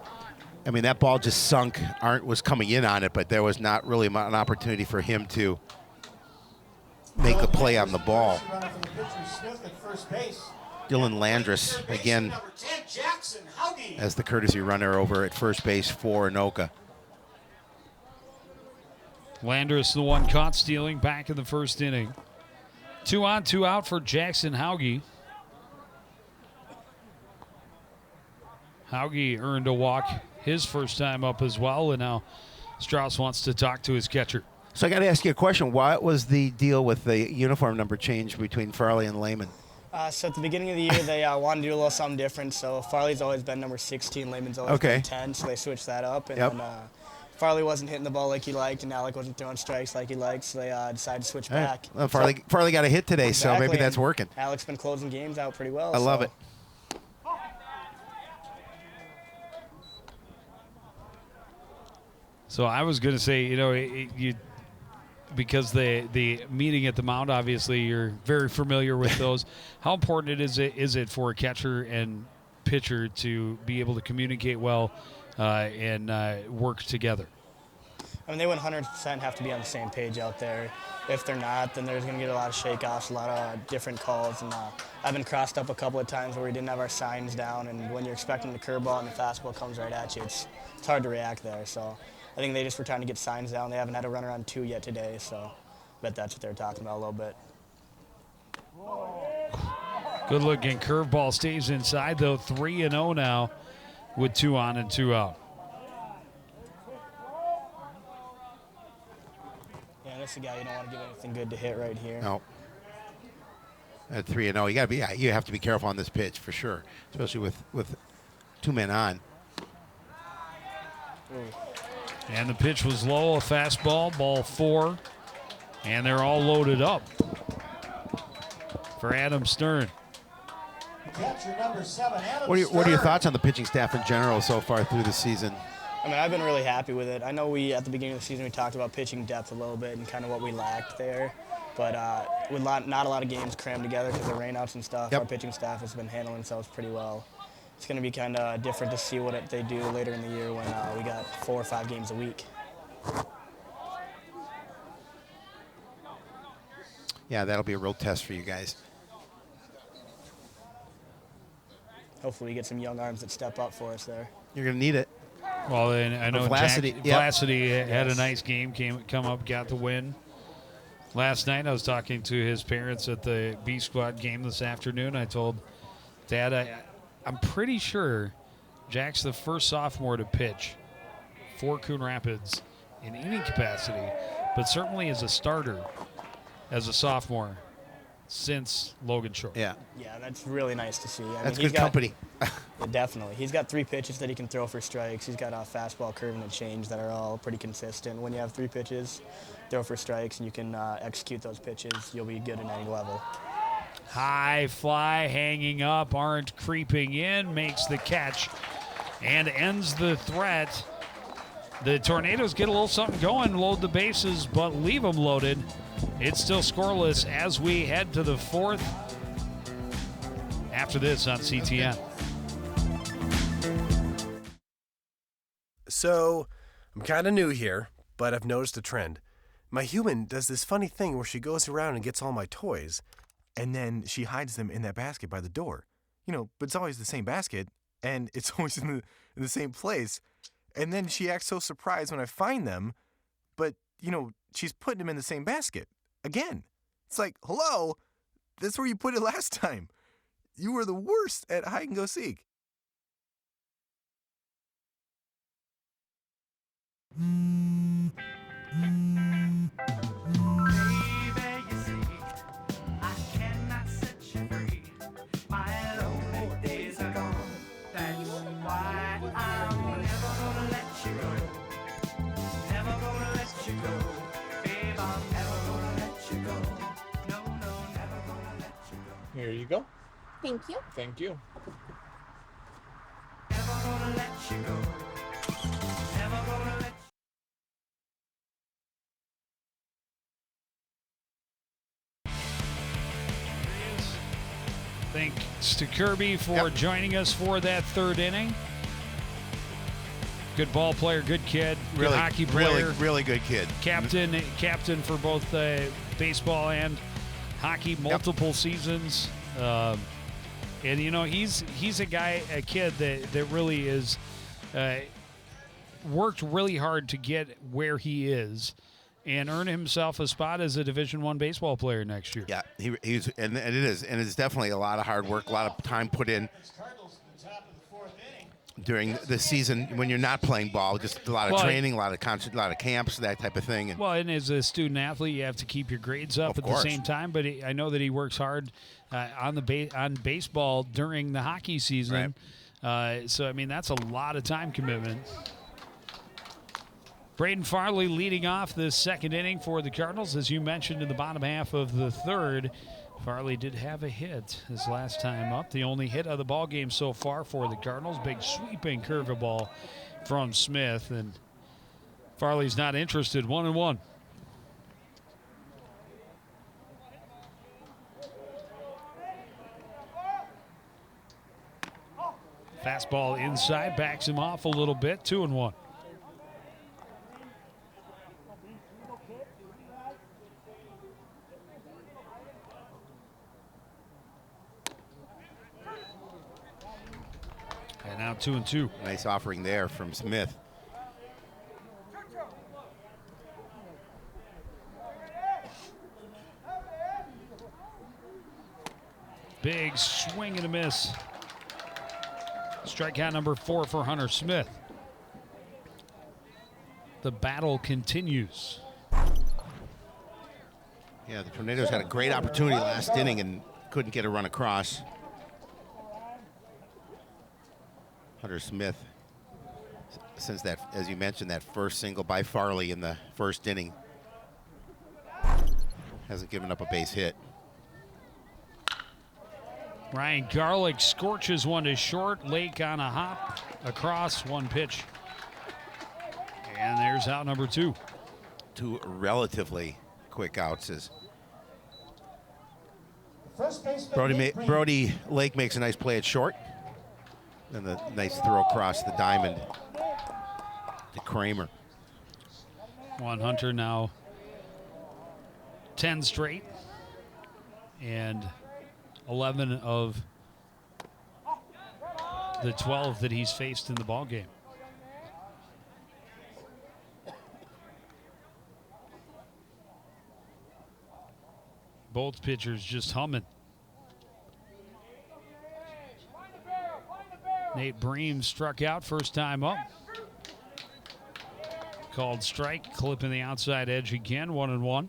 S2: I mean, that ball just sunk. Arndt was coming in on it, but there was not really an opportunity for him to make the play on the ball. Dylan Landris, again, as the courtesy runner over at first base for Anoka.
S1: Landris, the one caught stealing back in the first inning. 2 on, 2 out for Jackson Hauge. Hauge earned a walk his first time up as well, and now Strauss wants to talk to his catcher.
S2: So I got to ask you a question. What was the deal with the uniform number change between Farley and Lehman?
S16: So at the beginning of the year, they wanted to do a little something different. So Farley's always been number 16, Lehman's always been 10, so they switched that up. And then Farley wasn't hitting the ball like he liked, and Alec wasn't throwing strikes like he liked, so they decided to switch back.
S2: Well, Farley got a hit today, so maybe that's working.
S16: Alec's been closing games out pretty well.
S2: I love it.
S1: So I was going to say, you know, because the meeting at the mound, obviously you're very familiar with those. How important is it for a catcher and pitcher to be able to communicate well and work together?
S16: I mean, they 100% have to be on the same page out there. If they're not, then there's going to get a lot of shake-offs, a lot of different calls. And I've been crossed up a couple of times where we didn't have our signs down, and when you're expecting the curveball and the fastball comes right at you, it's hard to react there. So I think they just were trying to get signs down. They haven't had a runner on 2 yet today, so I bet that's what they're talking about a little bit.
S1: Good looking curveball stays inside, though. 3-0 now with 2 on and 2 out.
S16: Yeah, that's the guy you don't want to give anything good to hit right here.
S2: No. At 3-0, you have to be careful on this pitch for sure, especially with 2 men on.
S16: Ooh.
S1: And the pitch was low, a fastball, ball 4. And they're all loaded up for Adam Stern.
S3: Number 7, Adam
S2: What are your thoughts on the pitching staff in general so far through the season?
S16: I mean, I've been really happy with it. I know at the beginning of the season, we talked about pitching depth a little bit and kind of what we lacked there. But with not a lot of games crammed together because of rainouts and stuff, our pitching staff has been handling themselves pretty well. It's going to be kind of different to see what they do later in the year when we got 4 or 5 games a week.
S2: Yeah, that'll be a real test for you guys.
S16: Hopefully we get some young arms that step up for us there.
S2: You're going to need it.
S1: Well, and I know
S2: Vlasidy,
S1: Vlasidy had a nice game, come up, got the win. Last night I was talking to his parents at the B Squad game this afternoon. I told Dad, I'm pretty sure Jack's the first sophomore to pitch for Coon Rapids in any capacity, but certainly as a starter as a sophomore since Logan Shore.
S2: Yeah.
S16: Yeah, that's really nice to see.
S2: That's good company.
S16: Yeah, definitely. He's got 3 pitches that he can throw for strikes. He's got a fastball, curve, and a change that are all pretty consistent. When you have 3 pitches, throw for strikes, and you can execute those pitches, you'll be good at any level.
S1: High fly hanging up, Arndt creeping in, makes the catch, and ends the threat. The Tornadoes get a little something going, load the bases, but leave them loaded. It's still scoreless as we head to the 4th. After this on CTN.
S11: So, I'm kind of new here, but I've noticed a trend. My human does this funny thing where she goes around and gets all my toys, and then she hides them in that basket by the door. But it's always the same basket, and it's always in the same place. And then she acts so surprised when I find them, but, she's putting them in the same basket again. It's like, hello, that's where you put it last time. You were the worst at hide and go seek.
S4: Here you go.
S23: Thank you.
S4: Thank you.
S1: Thanks to Kirby for joining us for that 3rd inning. Good ball player, good kid, good hockey player.
S2: Really good kid.
S1: Captain for both baseball and hockey, multiple seasons. And he's a kid that really is worked really hard to get where he is and earn himself a spot as a Division I baseball player next year.
S2: Yeah, it's definitely a lot of hard work, a lot of time put in during the season when you're not playing ball. Just a lot of training, a lot of camps, that type of thing.
S1: And as a student athlete, you have to keep your grades up at the same time. But I know that he works hard on baseball during the hockey season. Right. So that's a lot of time commitment. Braden Farley leading off the 2nd inning for the Cardinals. As you mentioned in the bottom half of the 3rd, Farley did have a hit his last time up. The only hit of the ball game so far for the Cardinals. Big sweeping curveball from Smith. And Farley's not interested. 1-1. Fastball inside, backs him off a little bit. 2-1. And now 2-2.
S2: Nice offering there from Smith.
S1: Big swing and a miss. Strikeout number 4 for Hunter Smith. The battle continues.
S2: Yeah, the Tornadoes had a great opportunity last inning and couldn't get a run across. Hunter Smith, since that, as you mentioned, that first single by Farley in the 1st inning, hasn't given up a base hit.
S1: Ryan Garlick scorches one to short. Lake on a hop across, 1 pitch. And there's out number 2.
S2: 2 relatively quick outs as Brody Lake makes a nice play at short. And the nice throw across the diamond to Kramer.
S1: Juan Hunter now 10 straight and 11 of the 12 that he's faced in the ball game. Both pitchers just humming. Nate Bream struck out first time up. Called strike, clipping the outside edge again, 1-1.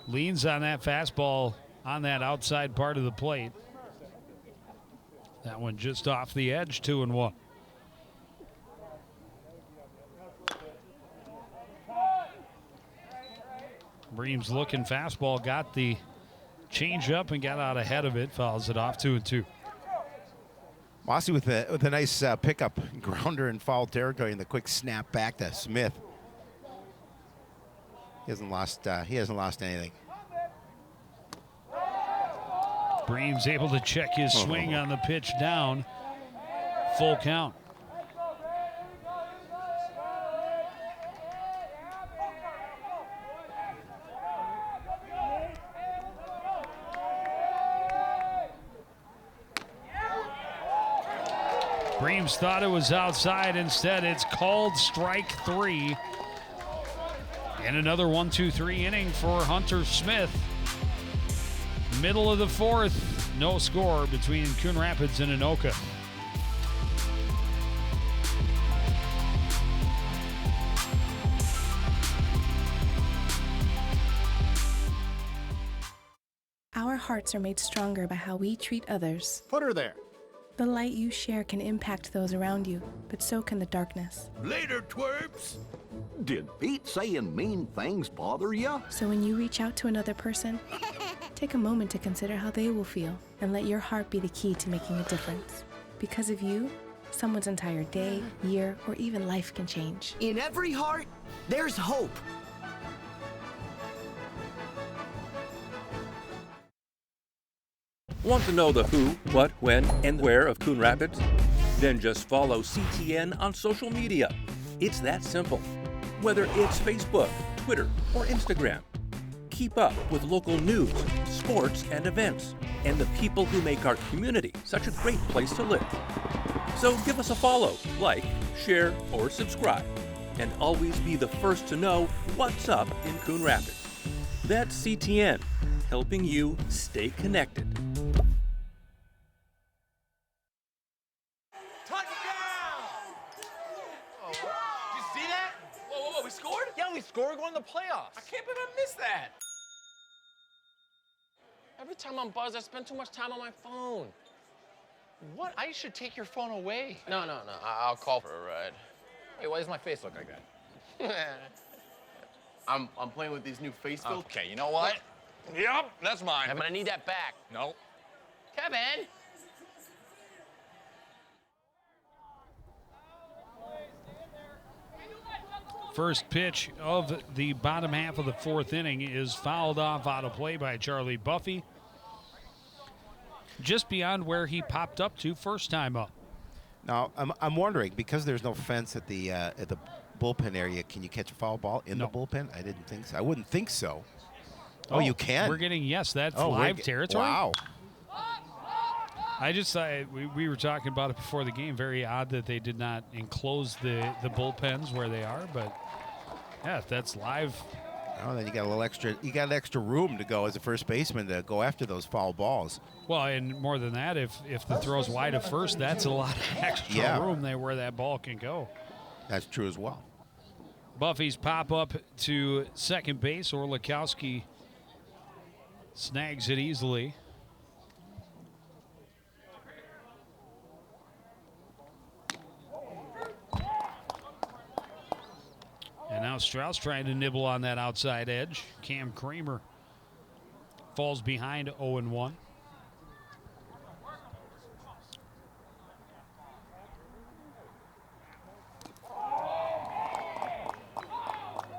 S1: Leans on that fastball on that outside part of the plate. That one just off the edge, 2-1. Bream's looking fastball, got the change up and got out ahead of it, fouls it off, 2-2.
S2: Mossy with a nice pickup, grounder in foul territory, and the quick snap back to Smith. He hasn't lost anything.
S1: Bream's able to check his swing on the pitch down. Full count. Breams thought it was outside. Instead, it's called strike 3. And another 1-2-3 inning for Hunter Smith. Middle of the fourth, no score between Coon Rapids and Anoka.
S4: Our hearts are made stronger by how we treat others.
S3: Put her there.
S4: The light you share can impact those around you, but so can the darkness.
S5: Later, twerps. Did Pete saying mean things bother you?
S4: So when you reach out to another person, take a moment to consider how they will feel and let your heart be the key to making a difference. Because of you, someone's entire day, year, or even life can change.
S5: In every heart, there's hope.
S6: Want to know the who, what, when, and where of Coon Rapids? Then just follow CTN on social media. It's that simple. Whether it's Facebook, Twitter, or Instagram. Keep up with local news, sports, and events, and the people who make our community such a great place to live. So give us a follow, like, share, or subscribe, and always be the first to know what's up in Coon Rapids. That's CTN, helping you stay connected.
S7: We scored? Yeah, we scored. We're going to the playoffs. I can't believe I missed that. Every time I'm buzzed, I spend too much time on my phone. What? I should take your phone away. No. I'll call for a ride. Hey, why does my face look like that?
S8: I'm playing with these new face filters.
S7: Okay, you know what? Yep, that's mine. But I need that back. No. Kevin!
S1: First pitch of the bottom half of the fourth inning is fouled off out of play by Charlie Buffy. Just beyond where he popped up to first time up.
S2: Now, I'm wondering, because there's no fence at the bullpen area, can you catch a foul ball in the bullpen? I didn't think so. I wouldn't think so. Oh, you can?
S1: We're getting, yes, that's live territory.
S2: Wow.
S1: I just thought we were talking about it before the game. Very odd that they did not enclose the bullpens where they are, but yeah, if that's live.
S2: Oh, then you got a little extra. You got extra room to go as a first baseman to go after those foul balls.
S1: Well, and more than that, if the throw's wide at first, that's a lot of extra room there where that ball can go.
S2: That's true as well.
S1: Buffy's pop up to second base. Orlikowski snags it easily. And now Strauss trying to nibble on that outside edge. Cam Kramer falls behind 0-1.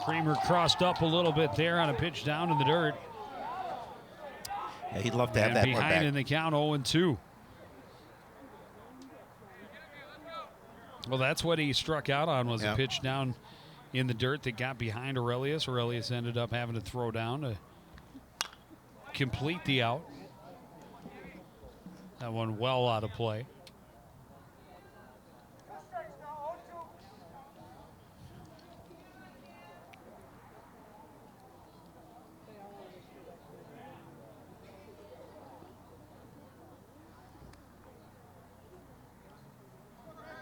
S1: Kramer crossed up a little bit there on a pitch down in the dirt.
S2: Yeah, he'd love to have that one back.
S1: Behind in the count, 0-2. Well, that's what he struck out on, was a pitch down in the dirt that got behind Aurelius. Aurelius ended up having to throw down to complete the out. That one well out of play.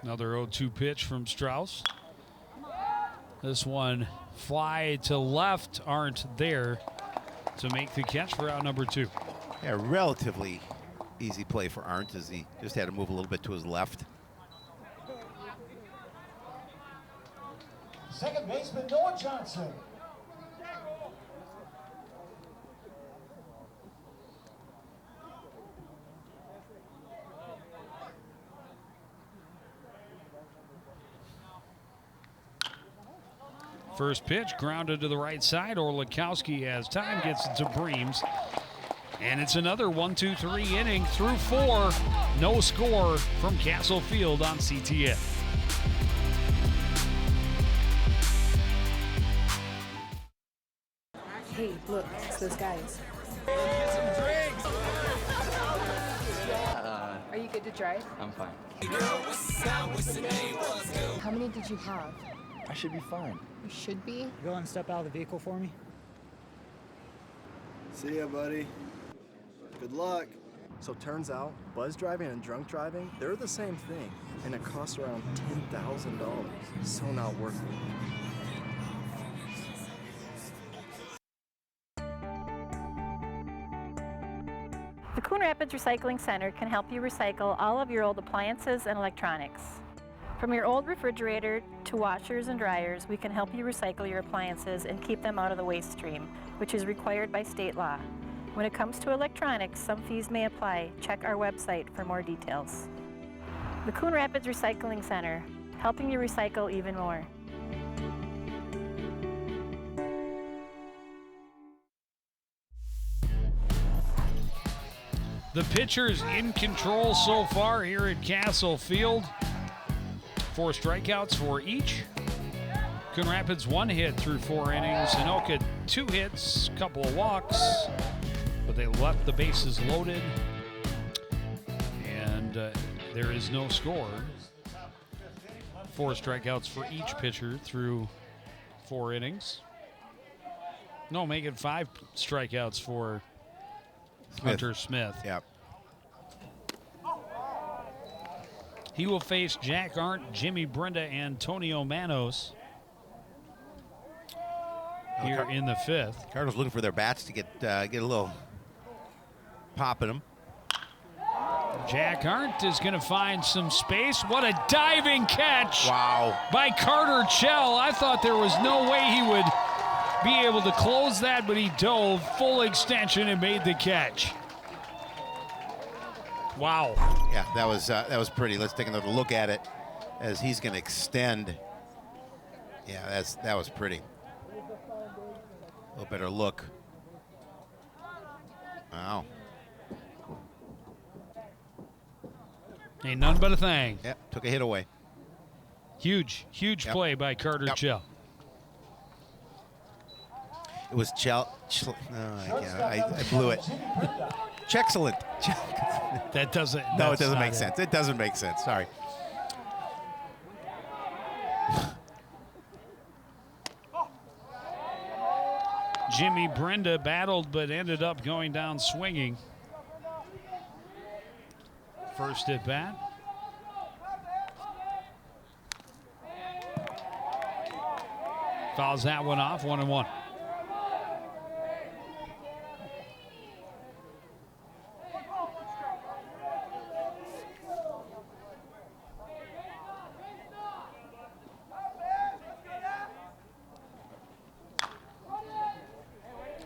S1: Another 0-2 pitch from Strauss. This one fly to left, aren't there to make the catch for out number 2.
S2: Yeah, relatively easy play for Arndt as he just had to move a little bit to his left.
S3: Second baseman Noah Johnson.
S1: First pitch grounded to the right side. Orlikowski has time, gets it to Breams. And it's another 1-2-3 inning through 4. No score from Castle Field on CTN.
S4: Hey, look, it's those guys.
S9: Are you good to drive?
S10: I'm fine.
S9: How many did you have?
S10: I should be fine.
S9: You should be.
S12: Go and step out of the vehicle for me.
S13: See ya, buddy. Good luck. So turns out, buzz driving and drunk driving, they're the same thing, and it costs around $10,000. So not worth it.
S18: The Coon Rapids Recycling Center can help you recycle all of your old appliances and electronics. From your old refrigerator to washers and dryers, we can help you recycle your appliances and keep them out of the waste stream, which is required by state law. When it comes to electronics, some fees may apply. Check our website for more details. The Coon Rapids Recycling Center, helping you recycle even more.
S1: The pitchers in control so far here at Castle Field. 4 strikeouts for each. Coon Rapids 1 hit through 4 innings. Anoka 2 hits, couple of walks, but they left the bases loaded. And there is no score. 4 strikeouts for each pitcher through 4 innings. No, make it 5 strikeouts for Hunter Smith.
S2: Yep.
S1: He will face Jack Arndt, Jimmy Brenda, Antonio Manos here in the 5th.
S2: Cardinals looking for their bats to get a little pop in them.
S1: Jack Arndt is going to find some space. What a diving catch!
S2: Wow.
S1: By Carter Chell. I thought there was no way he would be able to close that, but he dove full extension and made the catch. Wow.
S2: Yeah, that was pretty. Let's take another look at it as he's going to extend. Yeah, that was pretty. A little better look. Wow.
S1: Ain't none but a thing.
S2: Yep, took a hit away.
S1: Huge play by Carter Chell.
S2: It was Chell. I blew it. Checkcellent.
S1: That doesn't.
S2: No, it doesn't make sense. It doesn't make sense. Sorry.
S1: Jimmy Brenda battled but ended up going down swinging. First at bat. Fouls that one off, 1-1.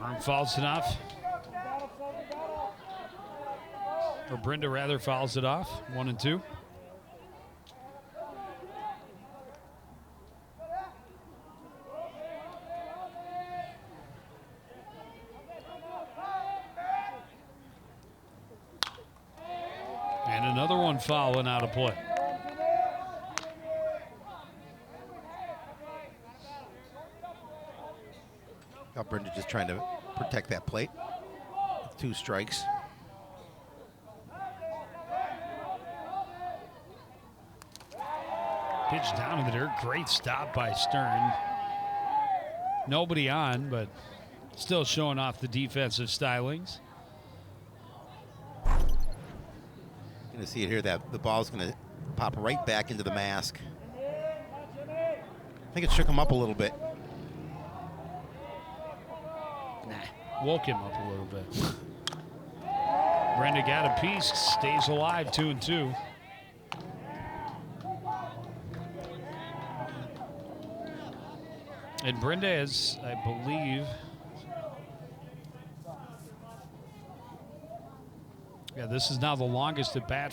S1: Arm fouls it off. Or Brenda rather fouls it off. 1-2. And another one fouling out of play.
S2: Brenda just trying to protect that plate. 2 strikes.
S1: Pitch down in the dirt. Great stop by Stern. Nobody on, but still showing off the defensive stylings.
S2: Going to see it here that the ball's going to pop right back into the mask. I think it shook him up a little bit.
S1: Woke him up a little bit. Brenda got a piece, stays alive, 2-2. And Brenda is, I believe, yeah, this is now the longest at bat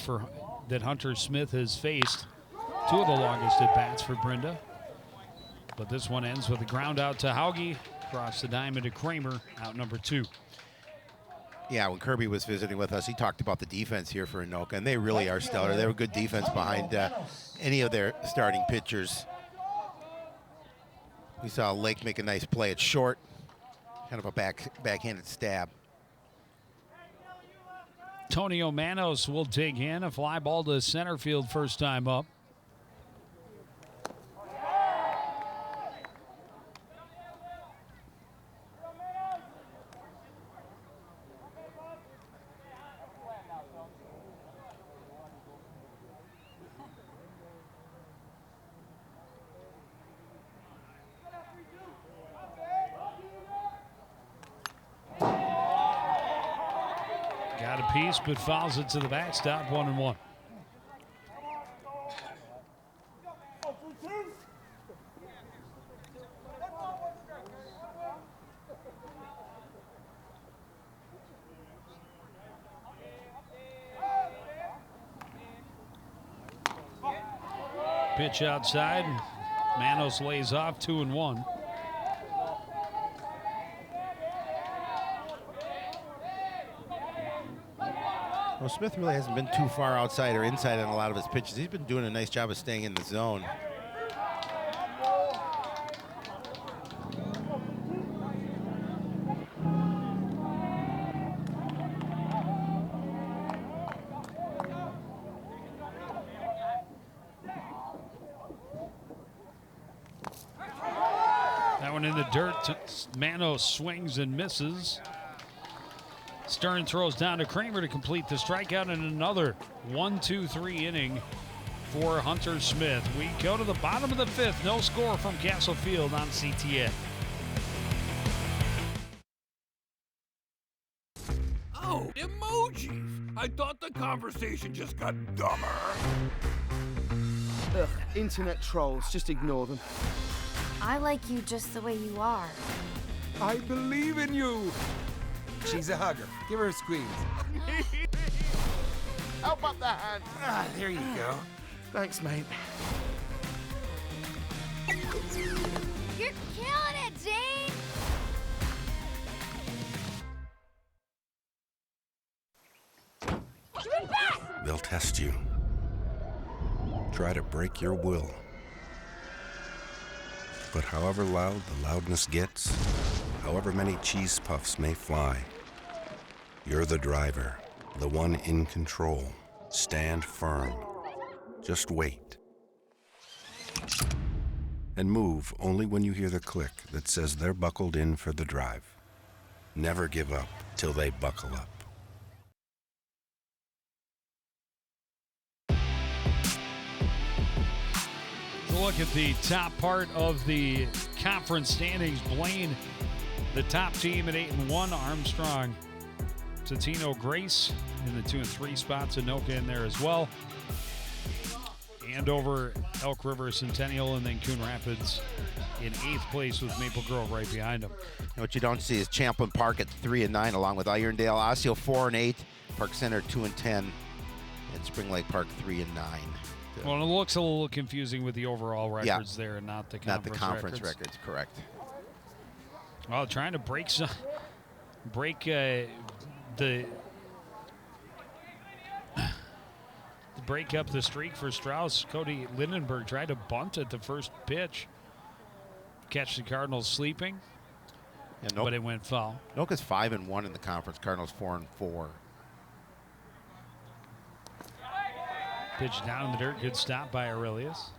S1: that Hunter Smith has faced. 2 of the longest at bats for Brenda. But this one ends with a ground out to Hauge, across the diamond to Kramer, out number 2.
S2: Yeah, when Kirby was visiting with us, he talked about the defense here for Anoka, and they really are stellar. They were good defense behind any of their starting pitchers. We saw Lake make a nice play at short, kind of a backhanded stab.
S1: Tonio Manos will dig in, a fly ball to center field first time up. Got a piece, but fouls it to the backstop, 1-1. Pitch outside. Manos lays off, 2-1.
S2: Well, Smith really hasn't been too far outside or inside on a lot of his pitches. He's been doing a nice job of staying in the zone.
S1: That one in the dirt. Manos swings and misses. Stern throws down to Kramer to complete the strikeout, and another 1-2-3 inning for Hunter Smith. We go to the bottom of the 5th. No score from Castle Field on CTN.
S10: Oh, emojis. I thought the conversation just got dumber.
S14: Ugh, internet trolls. Just ignore them.
S15: I like you just the way you are.
S10: I believe in you.
S17: She's a hugger. Give her a squeeze.
S14: Help up the hand.
S17: Ah, there you go.
S14: Thanks, mate.
S15: You're killing it, Jane!
S19: They'll test you. Try to break your will. But however loud the loudness gets, however many cheese puffs may fly, you're the driver, the one in control. Stand firm. Just wait. And move only when you hear the click that says they're buckled in for the drive. Never give up till they buckle up.
S1: Look at the top part of the conference standings. Blaine, the top team at 8-1. Armstrong, Totino, Grace in the 2 and 3 spots. Anoka in there as well. Andover, Elk River, Centennial, and then Coon Rapids in 8th place with Maple Grove right behind them.
S2: And what you don't see is Champlin Park at 3-9, along with Irondale, Osseo 4-8, Park Center 2-10, and Spring Lake Park 3-9.
S1: Well, it looks a little confusing with the overall records there and not the conference
S2: records. Correct.
S1: Well, trying to break up the streak for Strauss. Cody Lindenberg tried to bunt at the first pitch. Catch the Cardinals sleeping, but it went foul.
S2: Anoka's 5-1 in the conference. Cardinals 4-4.
S1: Pitch down in the dirt. Good stop by Aurelius.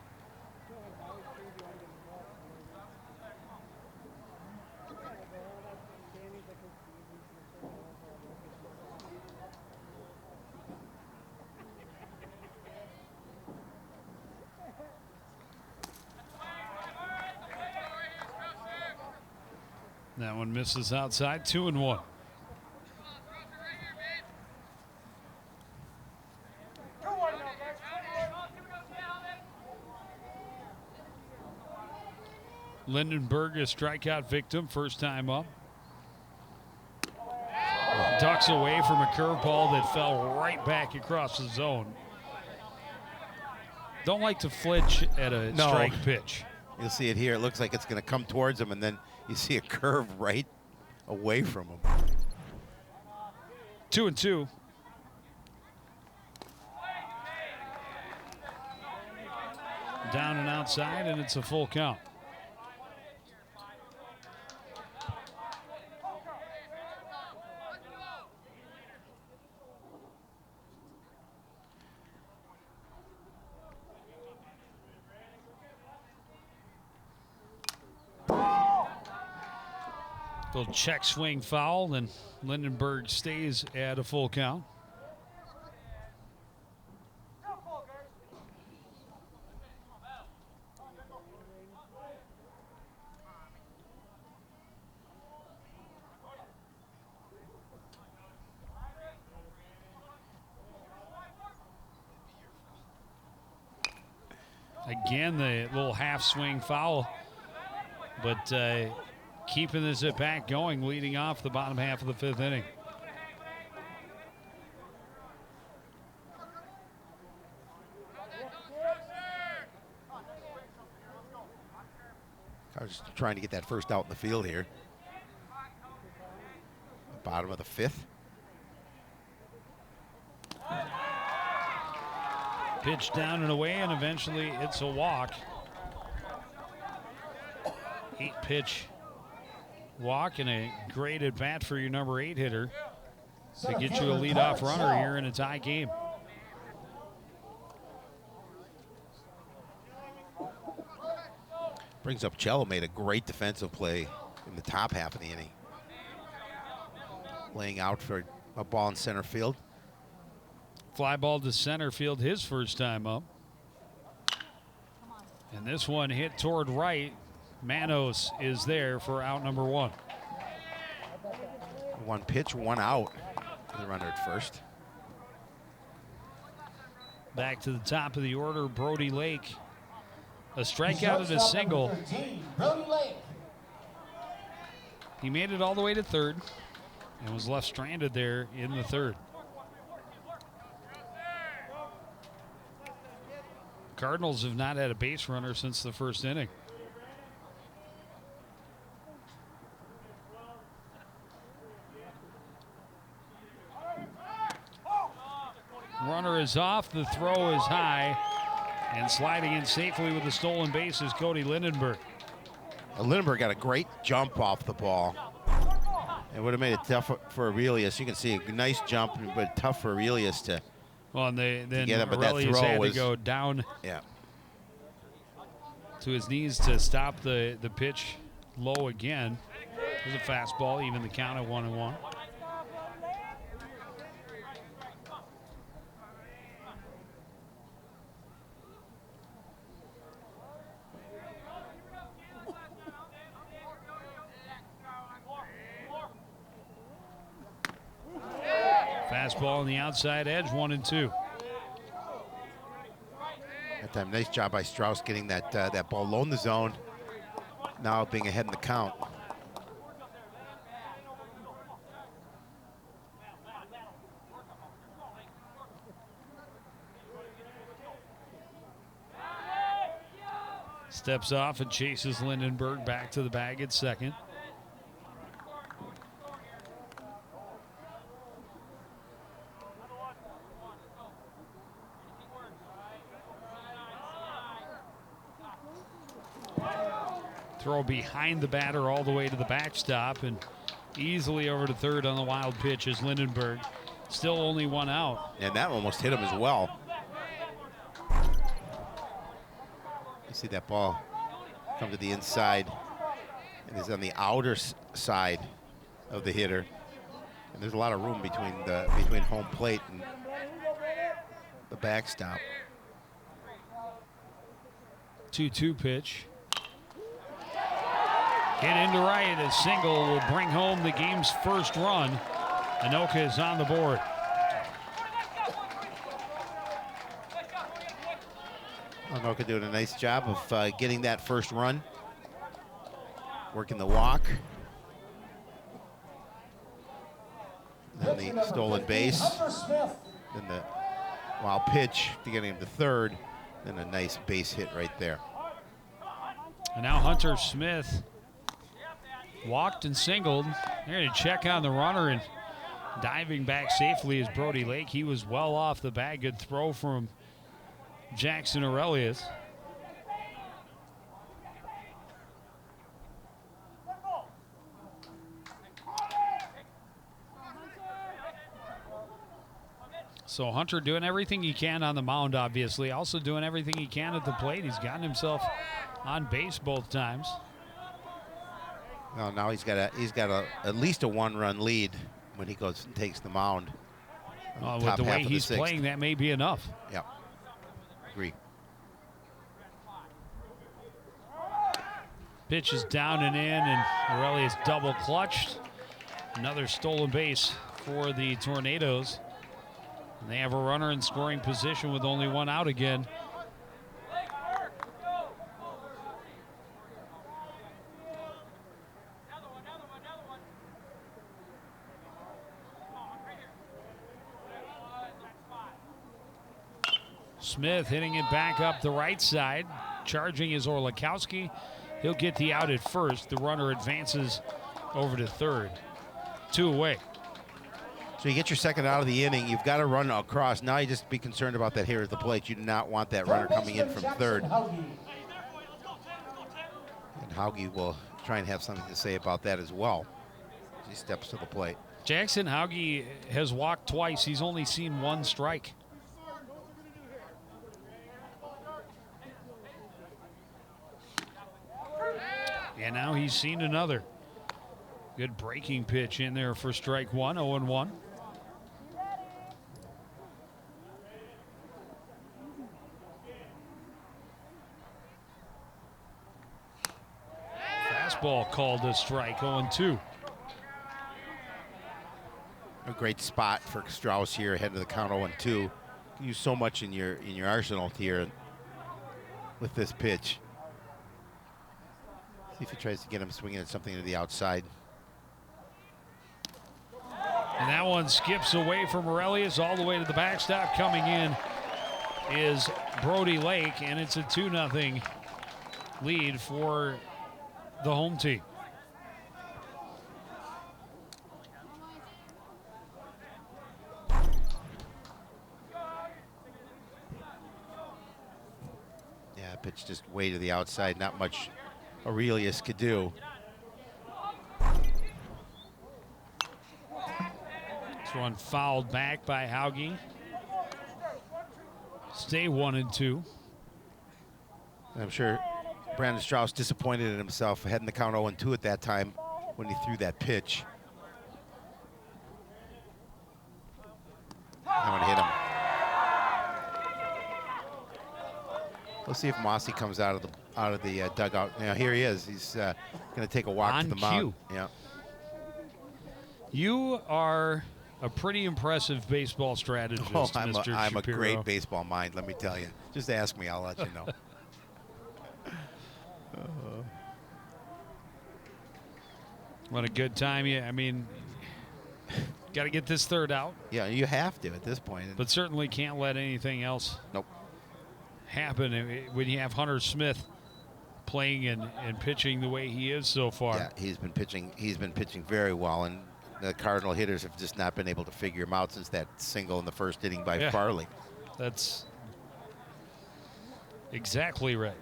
S1: That one misses outside, 2-1. Lindenberg, a strikeout victim, first time up. Ducks away from a curveball that fell right back across the zone. Don't like to flinch at a strike pitch.
S2: You'll see it here. It looks like it's going to come towards him, and then you see a curve right away from him.
S1: 2-2. Down and outside, and it's a full count. Little check swing foul, and Lindenberg stays at a full count. Again, the little half swing foul, but keeping this at bat going, leading off the bottom half of the fifth inning.
S2: I was trying to get that first out in the field here. Bottom of the fifth.
S1: Pitch down and away, and eventually it's a walk. 8-pitch walk, and a great at bat for your number 8 hitter to get you a leadoff runner here in a tie game.
S2: Brings up Cello, made a great defensive play in the top half of the inning. Laying out for a ball in center field.
S1: Fly ball to center field his first time up. And this one hit toward right. Manos is there for out number 1.
S2: One pitch, one out. The runner at first.
S1: Back to the top of the order, Brody Lake. A strikeout and a single. He made it all the way to third and was left stranded there in the third. Cardinals have not had a base runner since the first inning. Runner is off, the throw is high, and sliding in safely with the stolen base is Cody Lindenberg.
S2: Lindenberg got a great jump off the ball. It would have made it tough for Aurelius. You can see a nice jump, but tough for Aurelius to.
S1: Well, and then
S2: get him, but
S1: Aurelius
S2: that throw
S1: had
S2: was,
S1: to go down to his knees to stop the pitch low again. It was a fastball, even the count at 1-1. Fastball on the outside edge, 1-2.
S2: That time, nice job by Strauss getting that ball low in the zone. Now being ahead in the count.
S1: Steps off and chases Lindenberg back to the bag at second. Throw behind the batter all the way to the backstop and easily over to third on the wild pitch is Lindenberg. Still only one out.
S2: And that almost hit him as well. You see that ball come to the inside. It is on the outer side of the hitter. And there's a lot of room between home plate and the backstop.
S1: 2-2 pitch. Hit into right. A single will bring home the game's first run. Anoka is on the board.
S2: Anoka doing a nice job of getting that first run. Working the walk. Then the stolen base. Then the wild pitch to get him to third. Then a nice base hit right there.
S1: And now Hunter Smith walked and singled. They're going to check on the runner, and diving back safely is Brody Lake. He was well off the bag. Good throw from Jackson Aurelius. So Hunter doing everything he can on the mound, obviously. Also doing everything he can at the plate. He's gotten himself on base both times.
S2: Well, now he's got at least a one-run lead when he goes and takes the mound.
S1: With the way he's playing, that may be enough.
S2: Yeah, agree.
S1: Pitch is down and in, and Aurelius double clutched. Another stolen base for the Tornadoes. And they have a runner in scoring position with only one out again. Smith hitting it back up the right side. Charging is Orlikowski. He'll get the out at first. The runner advances over to third. 2 away.
S2: So you get your second out of the inning. You've got to run across. Now you just be concerned about that here at the plate. You do not want that runner coming in from third. And Hauge will try and have something to say about that as well as he steps to the plate.
S1: Jackson Hauge has walked twice. He's only seen 1 strike. And now he's seen another. Good breaking pitch in there for strike 1, 0-1. Fastball called a strike, 0-2.
S2: A great spot for Strauss here ahead of the count 0-2. Use so much in your arsenal here with this pitch. See if he tries to get him swinging at something to the outside.
S1: And that one skips away from Aurelius all the way to the backstop. Coming in is Brody Lake, and it's a 2-0 lead for the home team.
S2: Yeah, pitch just way to the outside. Not much Aurelius could do.
S1: This one fouled back by Hauge. Stay 1-2.
S2: I'm sure Brandon Strauss disappointed in himself heading the count 0-2 at that time when he threw that pitch. That one hit him. We'll see if Mossy comes out of the dugout. Now here he is. He's going to take a walk
S1: on
S2: to the mound.
S1: cue.
S2: Yeah.
S1: You are a pretty impressive baseball strategist,
S2: Oh,
S1: Mr.
S2: I'm a
S1: Shapiro.
S2: great baseball mind, let me tell you. Just ask me, I'll let you know.
S1: What a good time. Yeah, I mean, got to get this third out.
S2: Yeah, you have to at this point.
S1: But certainly can't let anything else happen when you have Hunter Smith playing and pitching the way he is so far.
S2: Yeah, he's been pitching very well, and the Cardinal hitters have just not been able to figure him out since that single in the first inning by Farley.
S1: That's exactly right.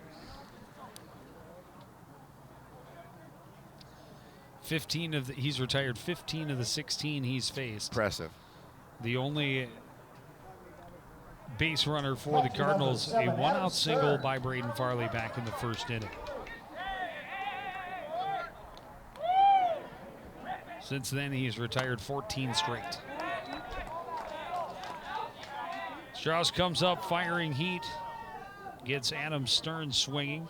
S1: he's retired 15 of the 16 he's faced.
S2: Impressive.
S1: The only base runner for the Cardinals, a 1-out single by Braden Farley back in the first inning. Since then, he's retired 14 straight. Strauss comes up firing heat, gets Adam Stern swinging.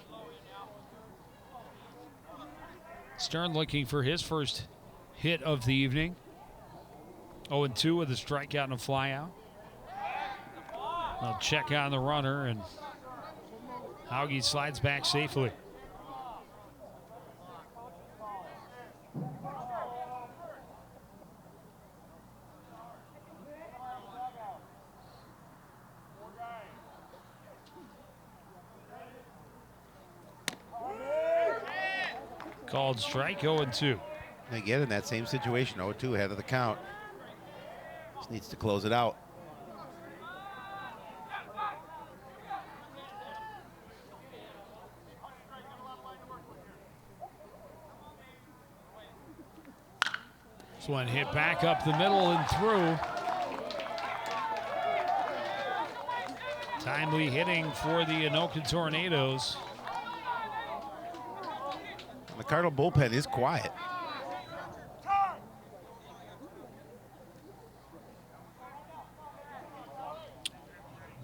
S1: Stern looking for his first hit of the evening. 0-2 with a strikeout and a flyout. They'll check on the runner, and Hauge slides back safely. Called strike, 0-2.
S2: Again, in that same situation, 0-2 ahead of the count. Just needs to close it out.
S1: This one hit back up the middle and through. Timely hitting for the Anoka Tornadoes.
S2: The Cardinal bullpen is quiet.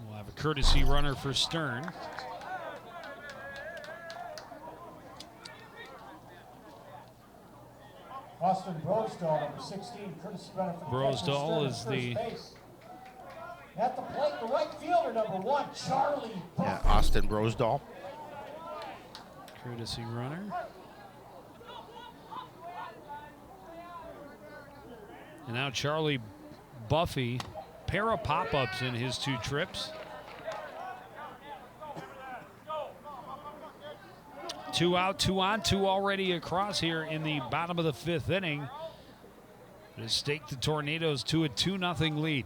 S1: We'll have a courtesy runner for Stern.
S3: Austin Brosdahl, number 16, courtesy runner for
S1: Brosdahl is the
S3: base. At the plate, the right fielder, number 1, Charlie.
S2: Yeah, Austin Brosdahl.
S1: Courtesy runner. And now Charlie Buffy, pair of pop-ups in his 2 trips. 2 out, 2 on, 2 already across here in the bottom of the 5th inning. It has staked the Tornadoes to a 2-0 lead.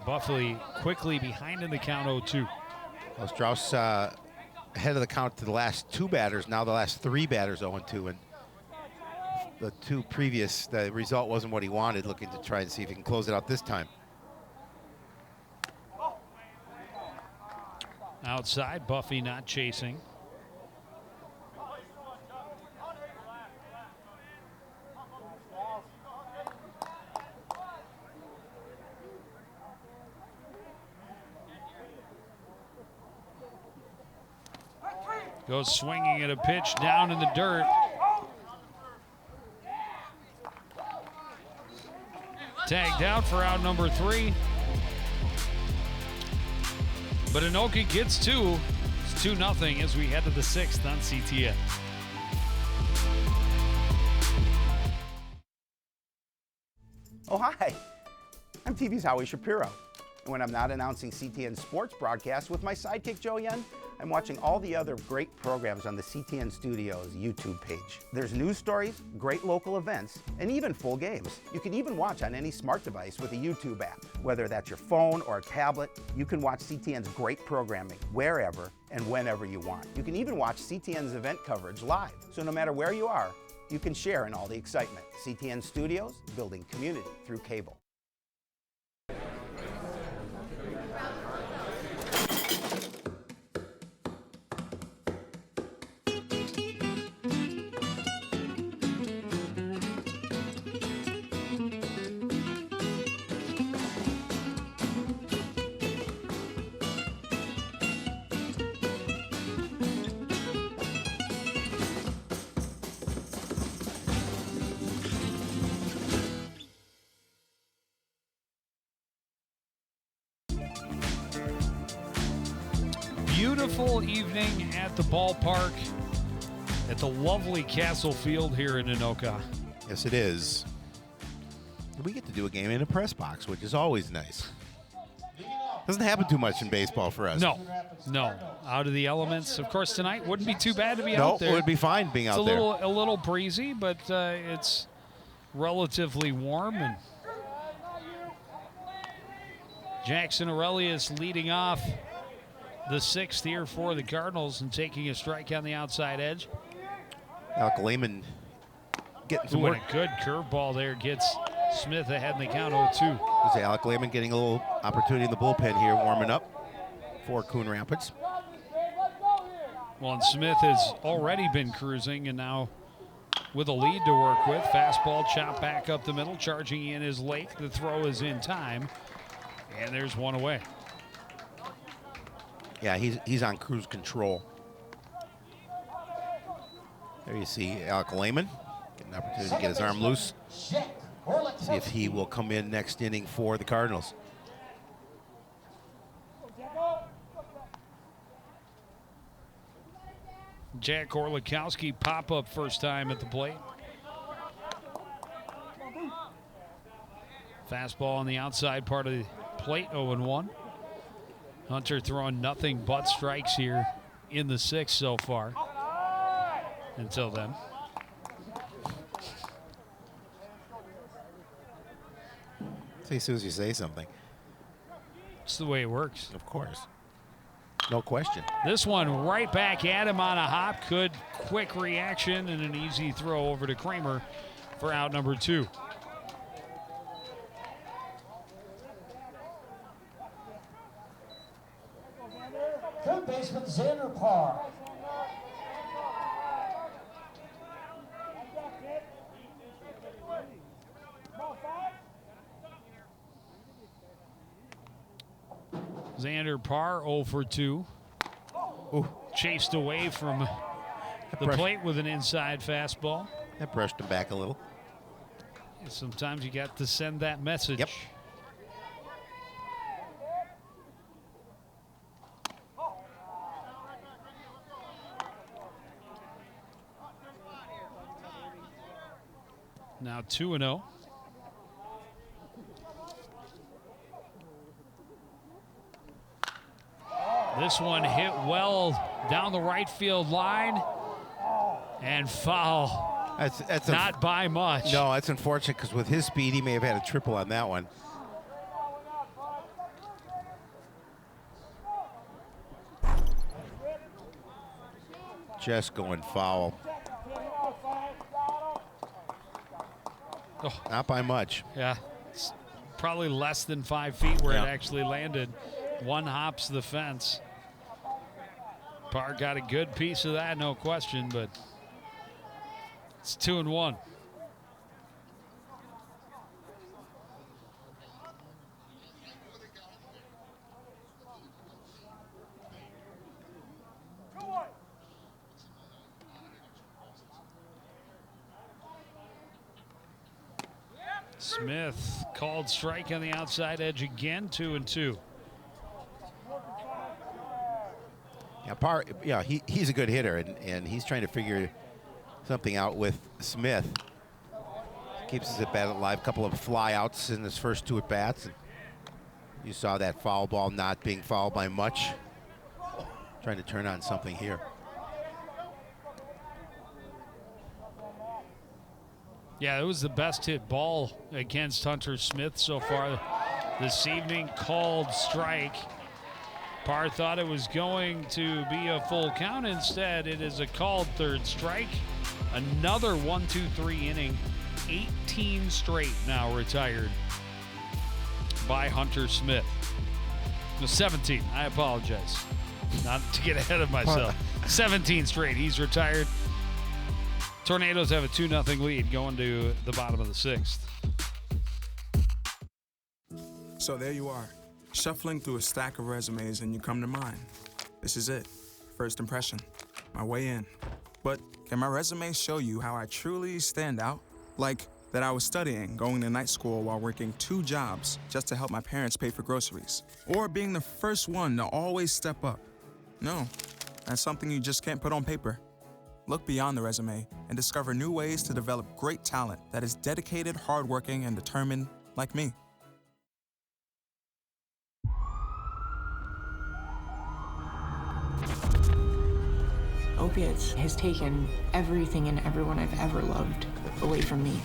S1: Buffy quickly behind in the count, 0-2.
S2: Well, Strauss ahead of the count to the last 2 batters. Now the last 3 batters 0-2, and the 2 previous, the result wasn't what he wanted. Looking to try and see if he can close it out this time.
S1: Outside, Buffy not chasing. Goes swinging at a pitch down in the dirt. Tagged out for out number 3. But Anoka gets 2. It's 2-0 as we head to the 6th on CTN.
S20: Oh, hi. I'm TV's Howie Shapiro. And when I'm not announcing CTN sports broadcasts with my sidekick Joe Yen, I'm watching all the other great programs on the CTN Studios YouTube page. There's news stories, great local events, and even full games. You can even watch on any smart device with a YouTube app. Whether that's your phone or a tablet, you can watch CTN's great programming wherever and whenever you want. You can even watch CTN's event coverage live. So no matter where you are, you can share in all the excitement. CTN Studios, building community through cable.
S1: Beautiful evening at the ballpark at the lovely Castle Field here in Anoka.
S2: Yes, it is. We get to do a game in a press box, which is always nice. Doesn't happen too much in baseball for us.
S1: No. Out of the elements. Of course, tonight wouldn't be too bad to be
S2: No,
S1: out there.
S2: it would be fine being out there.
S1: It's a little breezy, but it's relatively warm. And Jackson Aurelius leading off the 6th here for the Cardinals and taking a strike on the outside edge.
S2: Alec Lehman getting some work.
S1: A good curveball there gets Smith ahead in the count, 0-2.
S2: There's Alec Lehman getting a little opportunity in the bullpen here, warming up for Coon Rapids.
S1: Well, and Smith has already been cruising, and now with a lead to work with. Fastball chopped back up the middle, charging in is late. The throw is in time, and there's one away.
S2: Yeah, he's on cruise control. There you see Alec Lehman get an opportunity to get his arm loose. See if he will come in next inning for the Cardinals.
S1: Jack Orlikowski pop up first time at the plate. Fastball on the outside part of the plate, 0-1. Hunter throwing nothing but strikes here in the sixth so far. Until then.
S2: See, as soon as you say something.
S1: It's the way it works.
S2: Of course. No question.
S1: This one right back at him on a hop. Good quick reaction and an easy throw over to Kramer for out number 2.
S3: Third baseman Xander Parr.
S1: Xander Parr 0 for 2.
S2: Ooh.
S1: Chased away from the plate with an inside fastball.
S2: That brushed him back a little.
S1: Sometimes you got to send that message.
S2: Yep.
S1: Now 2-0. This one hit well down the right field line and foul.
S2: That's
S1: not by much.
S2: No, that's unfortunate because with his speed, he may have had a triple on that one. Just going foul.
S1: Oh.
S2: Not by much.
S1: Yeah, it's probably less than 5 feet where
S2: Yeah.
S1: it actually landed. One hops the fence. Parr got a good piece of that, no question, but it's 2-1. Smith called strike on the outside edge again, 2-2.
S2: Yeah, Parr, yeah, he's a good hitter, and he's trying to figure something out with Smith. Keeps his at-bat alive. A couple of flyouts in his first 2 at-bats. You saw that foul ball not being fouled by much. Trying to turn on something here.
S1: Yeah, it was the best hit ball against Hunter Smith so far this evening. Called strike. Parr thought it was going to be a full count. Instead, it is a called third strike. Another 1-2-3 inning. 18 straight now retired by Hunter Smith. No, 17. I apologize. Not to get ahead of myself. 17 straight. He's retired. Tornadoes have a 2-0 lead going to the bottom of the 6th.
S16: So there you are, shuffling through a stack of resumes and you come to mine. This is it, first impression, my way in. But can my resume show you how I truly stand out? Like that I was studying, going to night school while working 2 jobs just to help my parents pay for groceries. Or being the first one to always step up. No, that's something you just can't put on paper. Look beyond the resume and discover new ways to develop great talent that is dedicated, hardworking, and determined like me.
S21: Opiates has taken everything and everyone I've ever loved away from me.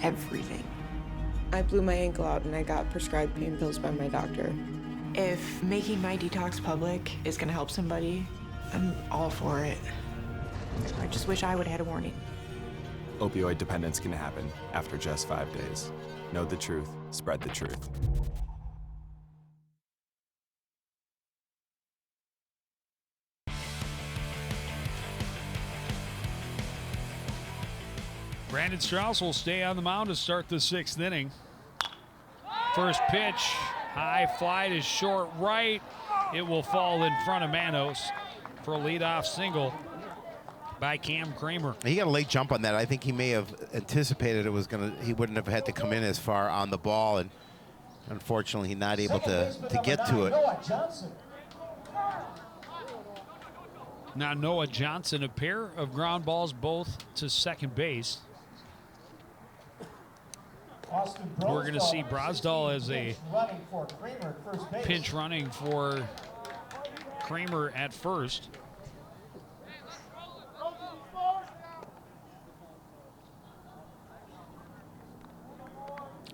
S21: Everything.
S23: I blew my ankle out and I got prescribed pain pills by my doctor.
S21: If making my detox public is gonna help somebody, I'm all for it. I just wish I would have had a warning.
S22: Opioid dependence can happen after just 5 days. Know the truth, spread the truth.
S1: Brandon Strauss will stay on the mound to start the 6th inning. First pitch, high fly to short right. it will fall in front of Manos for a leadoff single by Cam Kramer.
S2: He got a late jump on that. I think he may have anticipated he wouldn't have had to come in as far on the ball, and unfortunately, he's not able to get to it.
S1: Now Noah Johnson, a pair of ground balls both to second base. We're going to see Brosdahl as a pinch running for Kramer at first.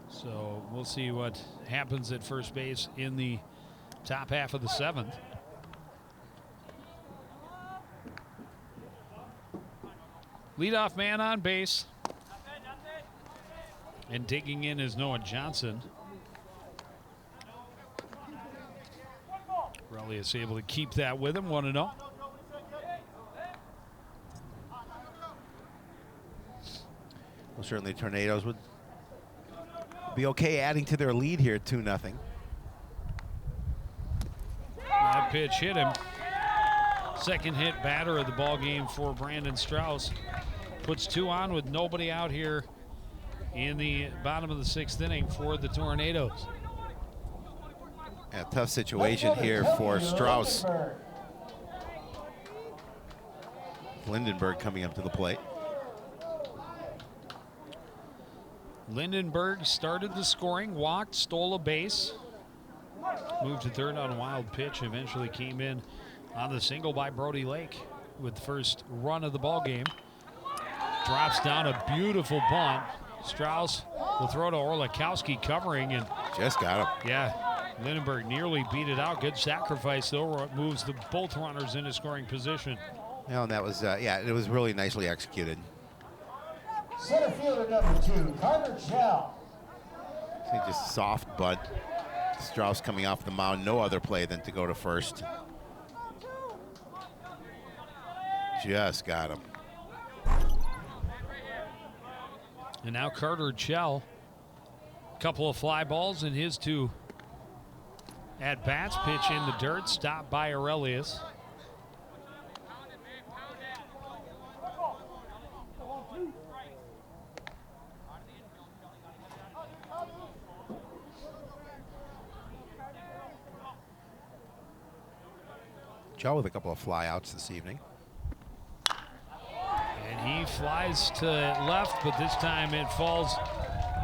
S1: So we'll see what happens at first base in the top half of the seventh. Leadoff man on base. And digging in is Noah Johnson. Raleigh is able to keep that with him, 1-0.
S2: Well, certainly Tornadoes would be okay adding to their lead here, 2-0.
S1: That pitch hit him. Second hit batter of the ball game for Brandon Strauss. Puts 2 on with nobody out here in the bottom of the 6th inning for the Tornadoes.
S2: Yeah, tough situation here for Strauss. Lindenberg coming up to the plate.
S1: Lindenberg started the scoring, walked, stole a base, moved to third on a wild pitch, eventually came in on the single by Brody Lake with the first run of the ball game. Drops down a beautiful bunt. Strauss will throw to Orlikowski covering and
S2: just got him.
S1: Yeah, Lindenberg nearly beat it out. Good sacrifice though. Moves both runners into scoring position.
S2: Well, and that was yeah, it was really nicely executed.
S3: Center fielder number 2, Carter Shell.
S2: See, just soft bunt. Strauss coming off the mound. No other play than to go to first. Just got him.
S1: And now Carter Chell, couple of fly balls in his 2 at-bats. Pitch in the dirt, stopped by Aurelius.
S2: Chell with a couple of flyouts this evening.
S1: And he flies to left, but this time it falls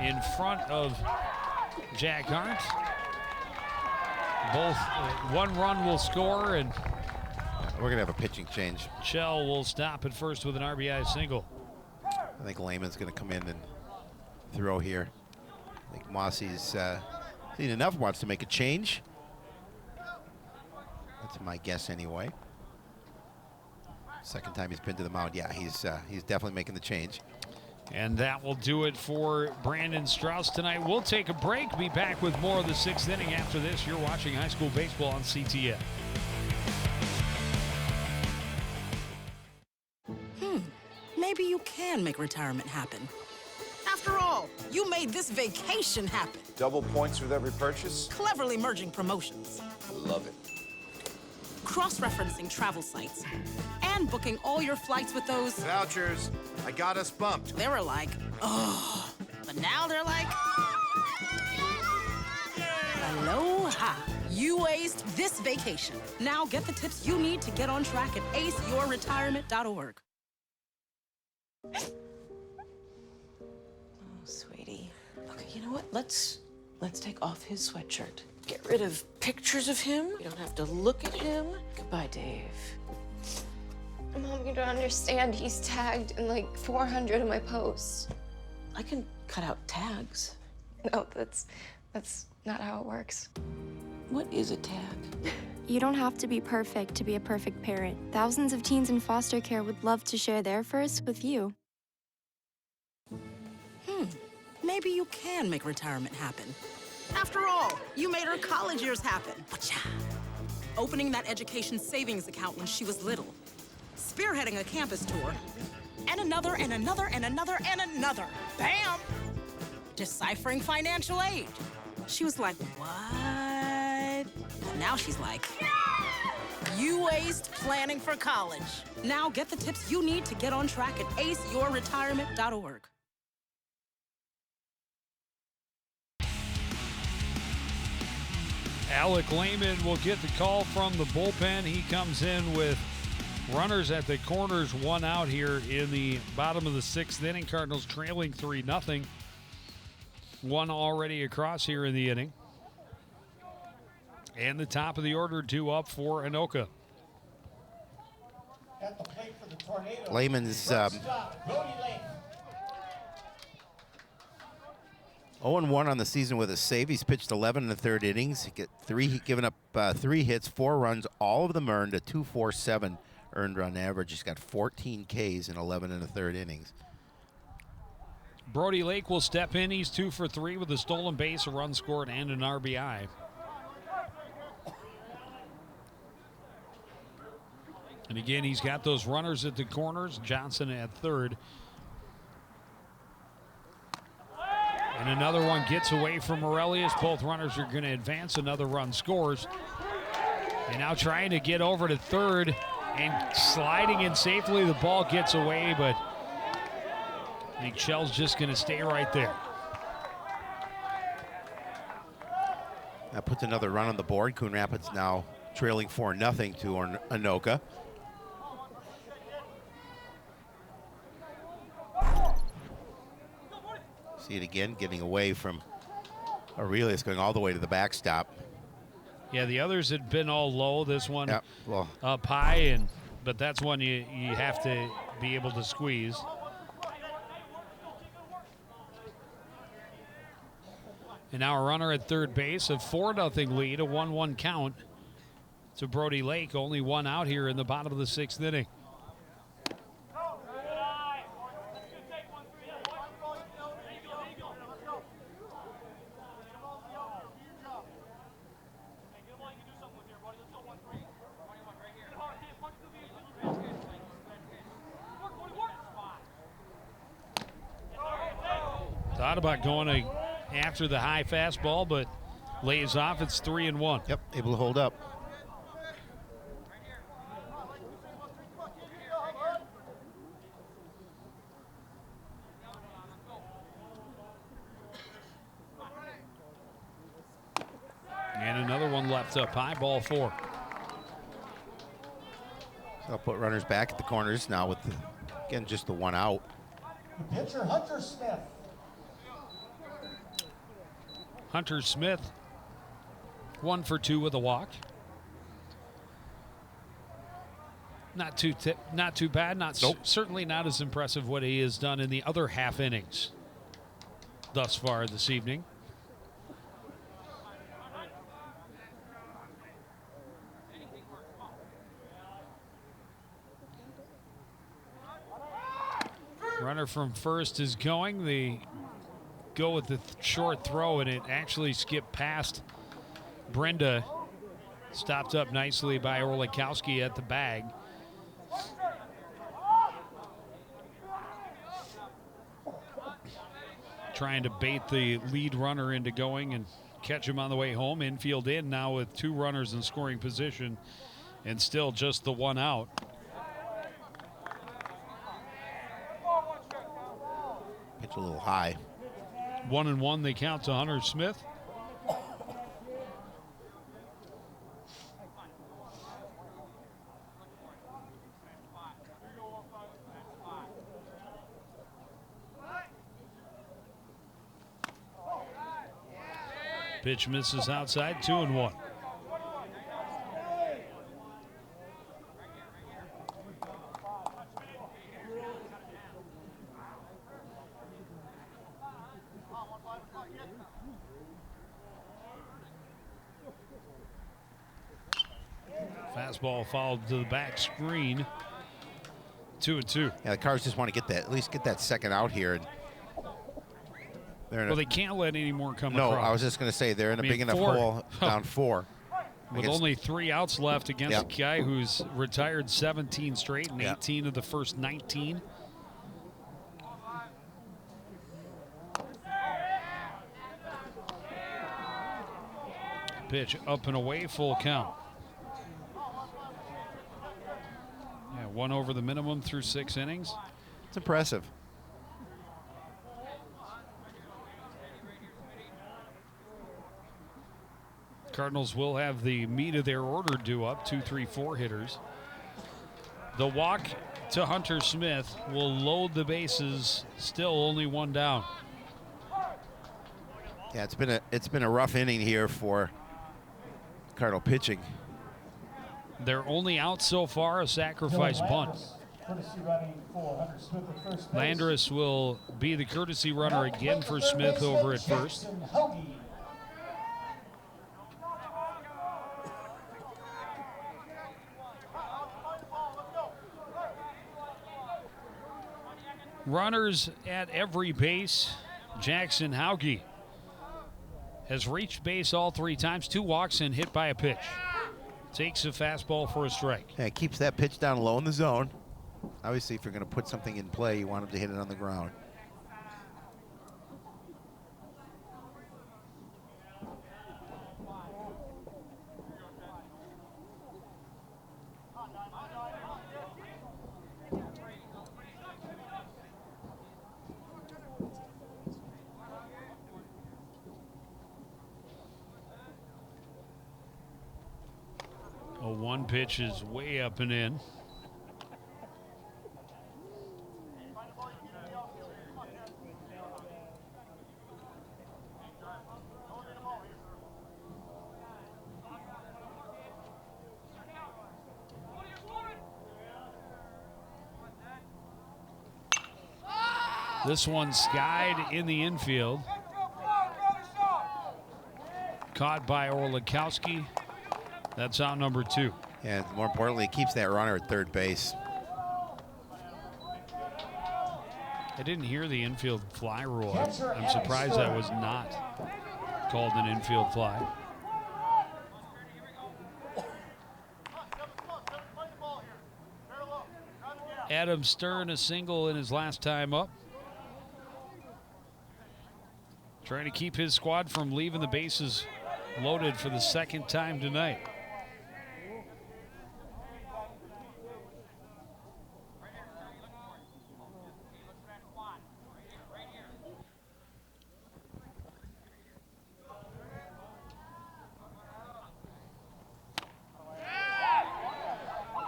S1: in front of Jack Arndt. Both, 1 run will score, and
S2: we're going to have a pitching change.
S1: Chell will stop at first with an RBI single.
S2: I think Lehman's going to come in and throw here. I think Mossy's seen enough, wants to make a change. That's my guess anyway. Second time he's been to the mound. Yeah, he's definitely making the change.
S1: And that will do it for Brandon Strauss tonight. We'll take a break. Be back with more of the 6th inning after this. You're watching high school baseball on CTN.
S5: Maybe you can make retirement happen. After all, you made this vacation happen.
S6: Double points with every purchase?
S5: Cleverly merging promotions.
S6: Love it.
S5: Cross-referencing travel sites. And booking all your flights with those...
S6: vouchers. I got us bumped.
S5: They were like, oh. But now they're like... Aloha. You aced this vacation. Now get the tips you need to get on track at aceyourretirement.org.
S21: Oh, sweetie. Okay, you know what? Let's take off his sweatshirt. Get rid of pictures of him. You don't have to look at him. Goodbye, Dave.
S11: Mom, you don't understand. He's tagged in like 400 of my posts.
S21: I can cut out tags.
S11: No, that's not how it works.
S21: What is a tag?
S15: You don't have to be perfect to be a perfect parent. Thousands of teens in foster care would love to share their first with you.
S5: Maybe you can make retirement happen. After all, you made her college years happen. Opening that education savings account when she was little. Spearheading a campus tour. And another, and another, and another, and another. Bam! Deciphering financial aid. She was like, what? it. But now she's like, you aced planning for college. Now get the tips you need to get on track at aceyourretirement.org.
S1: Alec Lehman will get the call from the bullpen. He comes in with runners at the corners, one out here in the bottom of the sixth inning. Cardinals trailing 3-0. One already across here in the inning. And the top of the order, 2 up for Anoka.
S3: At the plate for the Tornadoes.
S2: Lehman's 0-1 on the season with a save. He's pitched 11 in the third innings. He's given up 3 hits, 4 runs, all of them earned, a 2.47 earned run average. He's got 14 Ks in 11 in the third innings.
S1: Brody Lake will step in. He's 2 for 3 with a stolen base, a run scored, and an RBI. And again, he's got those runners at the corners, Johnson at third. And another one gets away from Aurelius. Both runners are going to advance. Another run scores. And now trying to get over to third and sliding in safely. The ball gets away, but I think Shell's just going to stay right there.
S2: That puts another run on the board. Coon Rapids now trailing 4-0 to Anoka. See it again, getting away from Aurelius, going all the way to the backstop.
S1: Yeah, the others had been all low. This one up high, but that's one you have to be able to squeeze. And now a runner at third base, a 4-0 lead, a 1-1 count to Brody Lake. Only one out here in the bottom of the sixth inning. Thought about going after the high fastball, but lays off. It's 3-1.
S2: Yep, able to hold up.
S1: And another one left up high, ball 4.
S2: So I'll put runners back at the corners now with, again, just the one out.
S3: The pitcher, Hunter Smith.
S1: Hunter Smith, 1 for 2 with a walk. Not too bad. Certainly not as impressive what he has done in the other half innings thus far this evening. Runner from first is going. They go with the short throw, and it actually skipped past Brenda. Stopped up nicely by Orlikowski at the bag. Trying to bait the lead runner into going and catch him on the way home. Infield in now with 2 runners in scoring position and still just the one out.
S2: Pitch a little high.
S1: 1-1 they count to Hunter Smith. Pitch misses outside, 2-1. Fastball followed to the back screen. 2-2.
S2: Yeah, the Cards just want to get that, at least get that second out here. And
S1: well, they can't let any more come
S2: across.
S1: No,
S2: I was just going to say they're in a big enough hole, down 4.
S1: With only 3 outs left against a guy who's retired 17 straight and 18 of the first 19. Pitch up and away, full count. Yeah, 1 over the minimum through 6 innings.
S2: It's impressive.
S1: Cardinals will have the meat of their order due up, 2, 3, 4 hitters. The walk to Hunter Smith will load the bases, still only 1 down.
S2: Yeah, it's been a rough inning here for Cardinal pitching.
S1: They're only out so far, a sacrifice bunt. Landris will be the courtesy runner again for Smith over at first. Runners at every base. Jackson Hauge has reached base all 3 times, 2 walks and hit by a pitch. Takes a fastball for a strike.
S2: Yeah, it keeps that pitch down low in the zone. Obviously, if you're going to put something in play, you want him to hit it on the ground.
S1: A 1 pitch is way up and in. This one skied in the infield. Caught by Orlikowski. That's out number 2.
S2: And more importantly, it keeps that runner at third base.
S1: I didn't hear the infield fly rule. I'm surprised that was not called an infield fly. Adam Stern, a single in his last time up. Trying to keep his squad from leaving the bases loaded for the 2nd time tonight.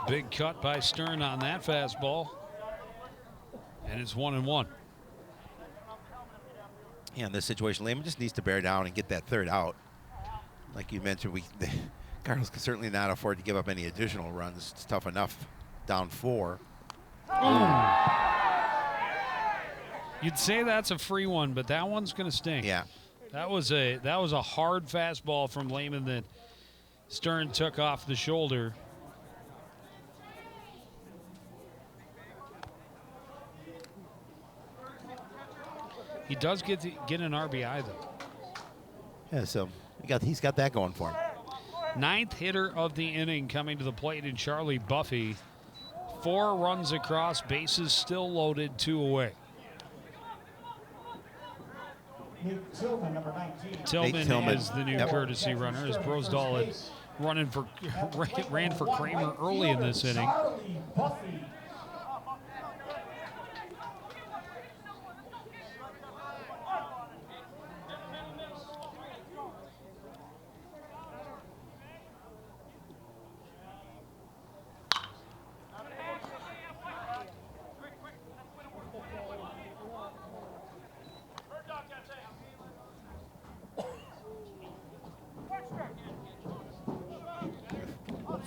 S1: Big cut by Stern on that fastball. And it's 1-1.
S2: Yeah, in this situation, Lehman just needs to bear down and get that 3rd out. Like you mentioned, the Cardinals can certainly not afford to give up any additional runs. It's tough enough down 4.
S1: You'd say that's a free one, but that one's going to sting.
S2: Yeah.
S1: That was a hard fastball from Lehman that Stern took off the shoulder. He does get an RBI though.
S2: Yeah, so he's got that going for him.
S1: 9th hitter of the inning coming to the plate in Charlie Buffy. 4 runs across, bases still loaded, 2 away.
S3: Tillman, number 19.
S1: Tillman is the new courtesy runner, as Brosdahl had ran for Kramer early in this inning.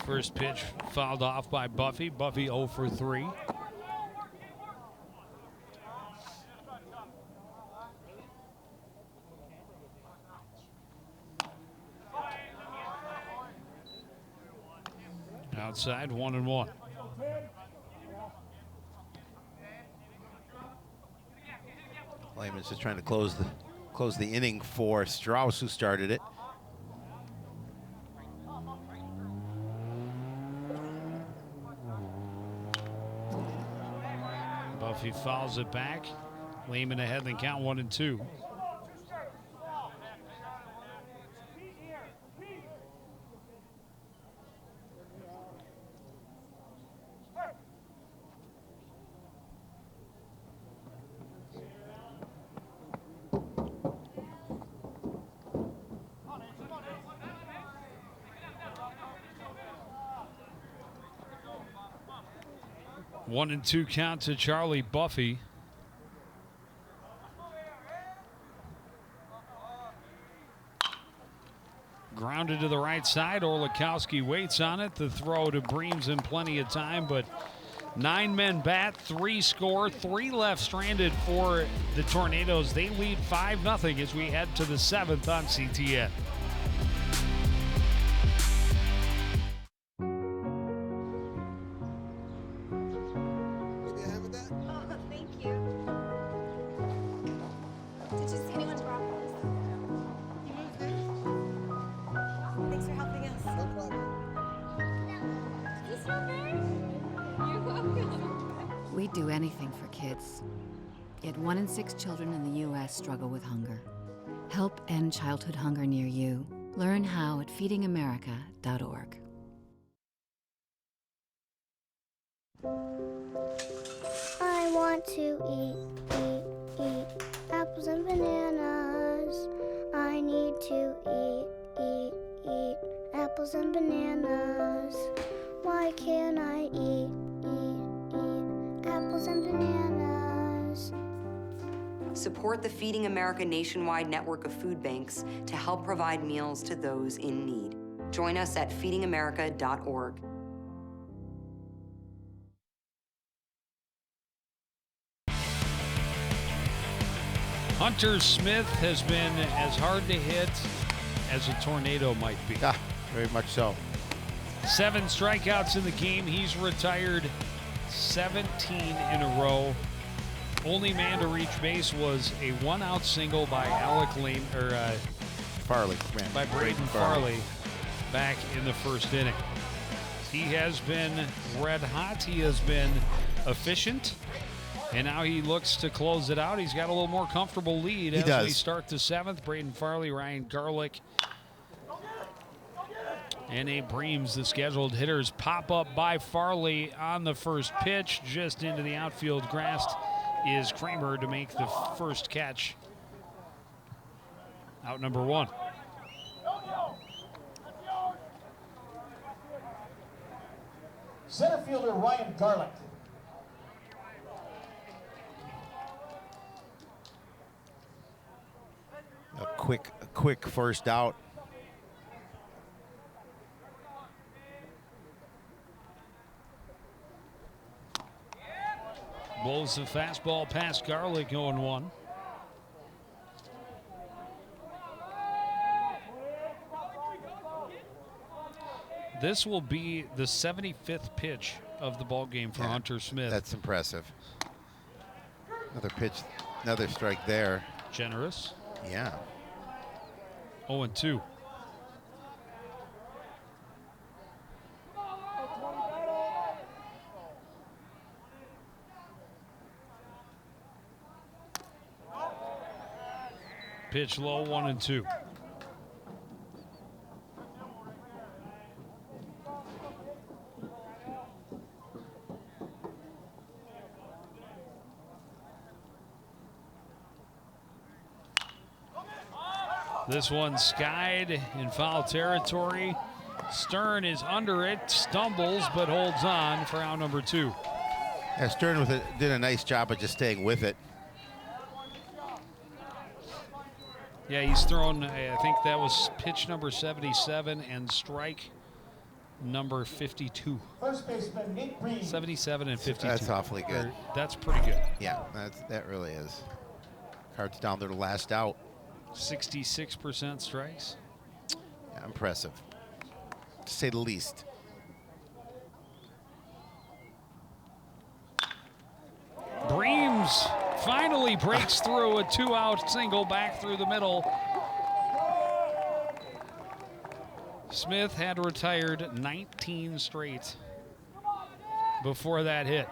S1: First pitch fouled off by Buffy. Buffy 0 for 3. Outside, 1-1.
S2: Lehman's just trying to close the inning for Strauss, who started it.
S1: Buffy fouls it back. Lehman ahead in the count, 1-2. 1-2 count to Charlie Buffy. Grounded to the right side. Orlikowski waits on it. The throw to Breams in plenty of time, but 9 men bat, 3 score, 3 left stranded for the Tornadoes. They lead 5-0 as we head to the 7th on CTN.
S4: Thank you. Did you see anyone's broccoli? You moved it. Thanks for helping us. No problem. Is this strawberry? You're welcome.
S7: We'd do anything for kids. Yet 1 in 6 children in the U.S. struggle with hunger. Help end childhood hunger near you. Learn how at feedingamerica.org.
S8: I want to eat apples and bananas. I need to eat apples and bananas. Why can't I eat apples and bananas?
S24: Support the Feeding America nationwide network of food banks to help provide meals to those in need. Join us at feedingamerica.org.
S1: Hunter Smith has been as hard to hit as a tornado might be.
S2: Yeah, very much so.
S1: 7 strikeouts in the game. He's retired 17 in a row. Only man to reach base was a 1-out single by
S2: Farley.
S1: By Braden Farley back in the first inning. He has been red hot. He has been efficient. And now he looks to close it out. He's got a little more comfortable lead as we start the 7th. Braden Farley, Ryan Garlick, and Abe Breams, the scheduled hitters. Pop up by Farley on the first pitch. Just into the outfield grass is Kramer to make the first catch. Out number 1.
S3: Center fielder Ryan Garlick.
S2: A quick first out.
S1: Blows the fastball past Garlick, 0-1. This will be the 75th pitch of the ball game for Hunter Smith.
S2: That's impressive. Another pitch, another strike there.
S1: Generous.
S2: Yeah.
S1: 0-2. Pitch low, 1-2. This one skied in foul territory. Stern is under it, stumbles, but holds on for out number 2.
S2: Yeah, Stern did a nice job of just staying with it.
S1: Yeah, he's thrown, I think that was pitch number 77 and strike number 52.
S3: First baseman Nick Breeze.
S1: 77 and 52.
S2: That's awfully good.
S1: That's pretty good.
S2: Yeah, that really is. Cards down to the last out.
S1: 66% strikes.
S2: Yeah, impressive, to say the least.
S1: Breams finally breaks through a 2-out single back through the middle. Smith had retired 19 straight before that hit.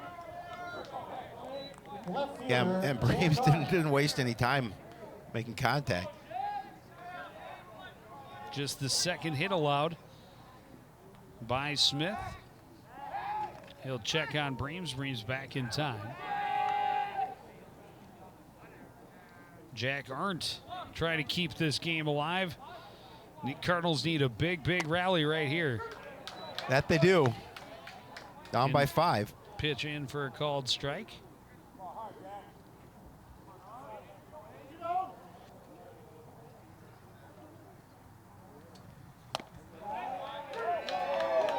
S2: Yeah, and Breams didn't waste any time making contact.
S1: Just the second hit allowed by Smith. He'll check on Breams. Breams back in time. Jack Arndt trying to keep this game alive. The Cardinals need a big rally right here.
S2: That they do. Down by 5.
S1: pitch in for a called strike.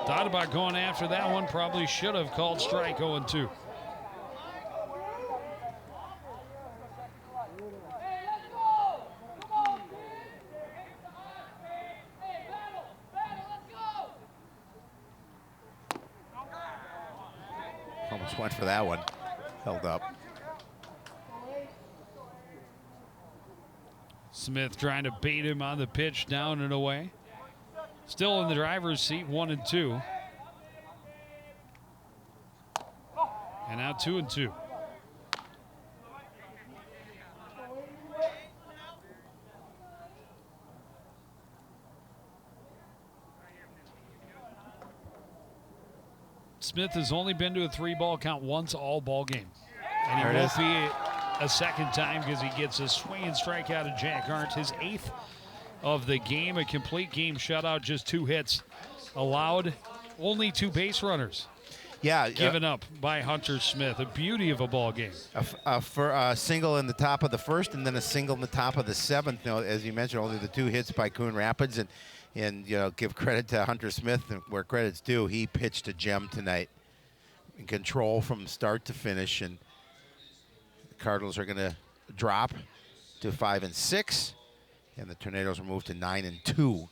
S1: Thought about going after that one. Probably should have called strike 0-2.
S2: Almost went for that one. Held up.
S1: Smith trying to bait him on the pitch, down and away. Still in the driver's seat, 1-2. And now 2-2. Smith has only been to a 3-ball count once all ball game. And he won't be a second time because he gets a swinging strikeout of Jack Arndt, his 8th of the game, a complete game shutout, just 2 hits allowed, only 2 base runners.
S2: Yeah,
S1: given up by Hunter Smith. A beauty of a ball game.
S2: For a single in the top of the first, and then a single in the top of the 7th. You know, as you mentioned, only the 2 hits by Coon Rapids, and you know, give credit to Hunter Smith where credit's due. He pitched a gem tonight, in control from start to finish, and the Cardinals are going to drop to 5-6, and the Tornadoes will move to 9-2.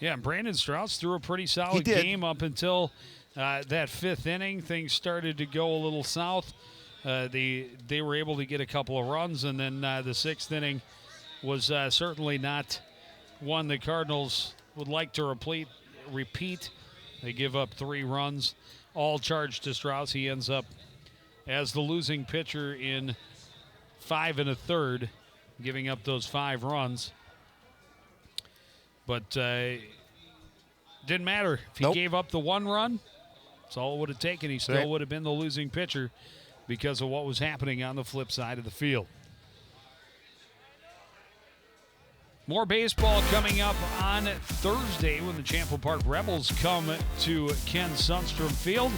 S1: Yeah, and Brandon Strauss threw a pretty solid game up until that 5th inning. Things started to go a little south. They were able to get a couple of runs, and then the 6th inning was certainly not one the Cardinals would like to repeat. They give up 3 runs, all charged to Strauss. He ends up as the losing pitcher in 5 1/3, giving up those 5 runs. But didn't matter. If he gave up the 1 run, that's all it would have taken. He still would have been the losing pitcher because of what was happening on the flip side of the field. More baseball coming up on Thursday when the Champlain Park Rebels come to Ken Sundstrom Field.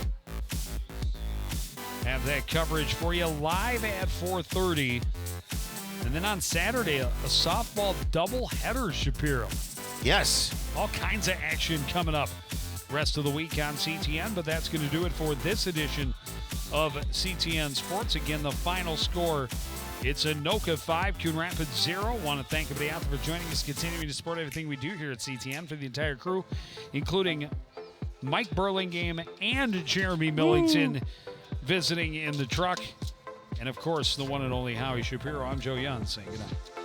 S1: Have that coverage for you live at 4:30. And then on Saturday, a softball doubleheader, Shapiro.
S2: Yes.
S1: All kinds of action coming up rest of the week on CTN, but that's going to do it for this edition of CTN Sports. Again, the final score, it's Anoka 5, Coon Rapids 0. Want to thank everybody out there for joining us, continuing to support everything we do here at CTN. For the entire crew, including Mike Burlingame and Jeremy Millington visiting in the truck. And, of course, the one and only Howie Shapiro. I'm Joe Young saying good night.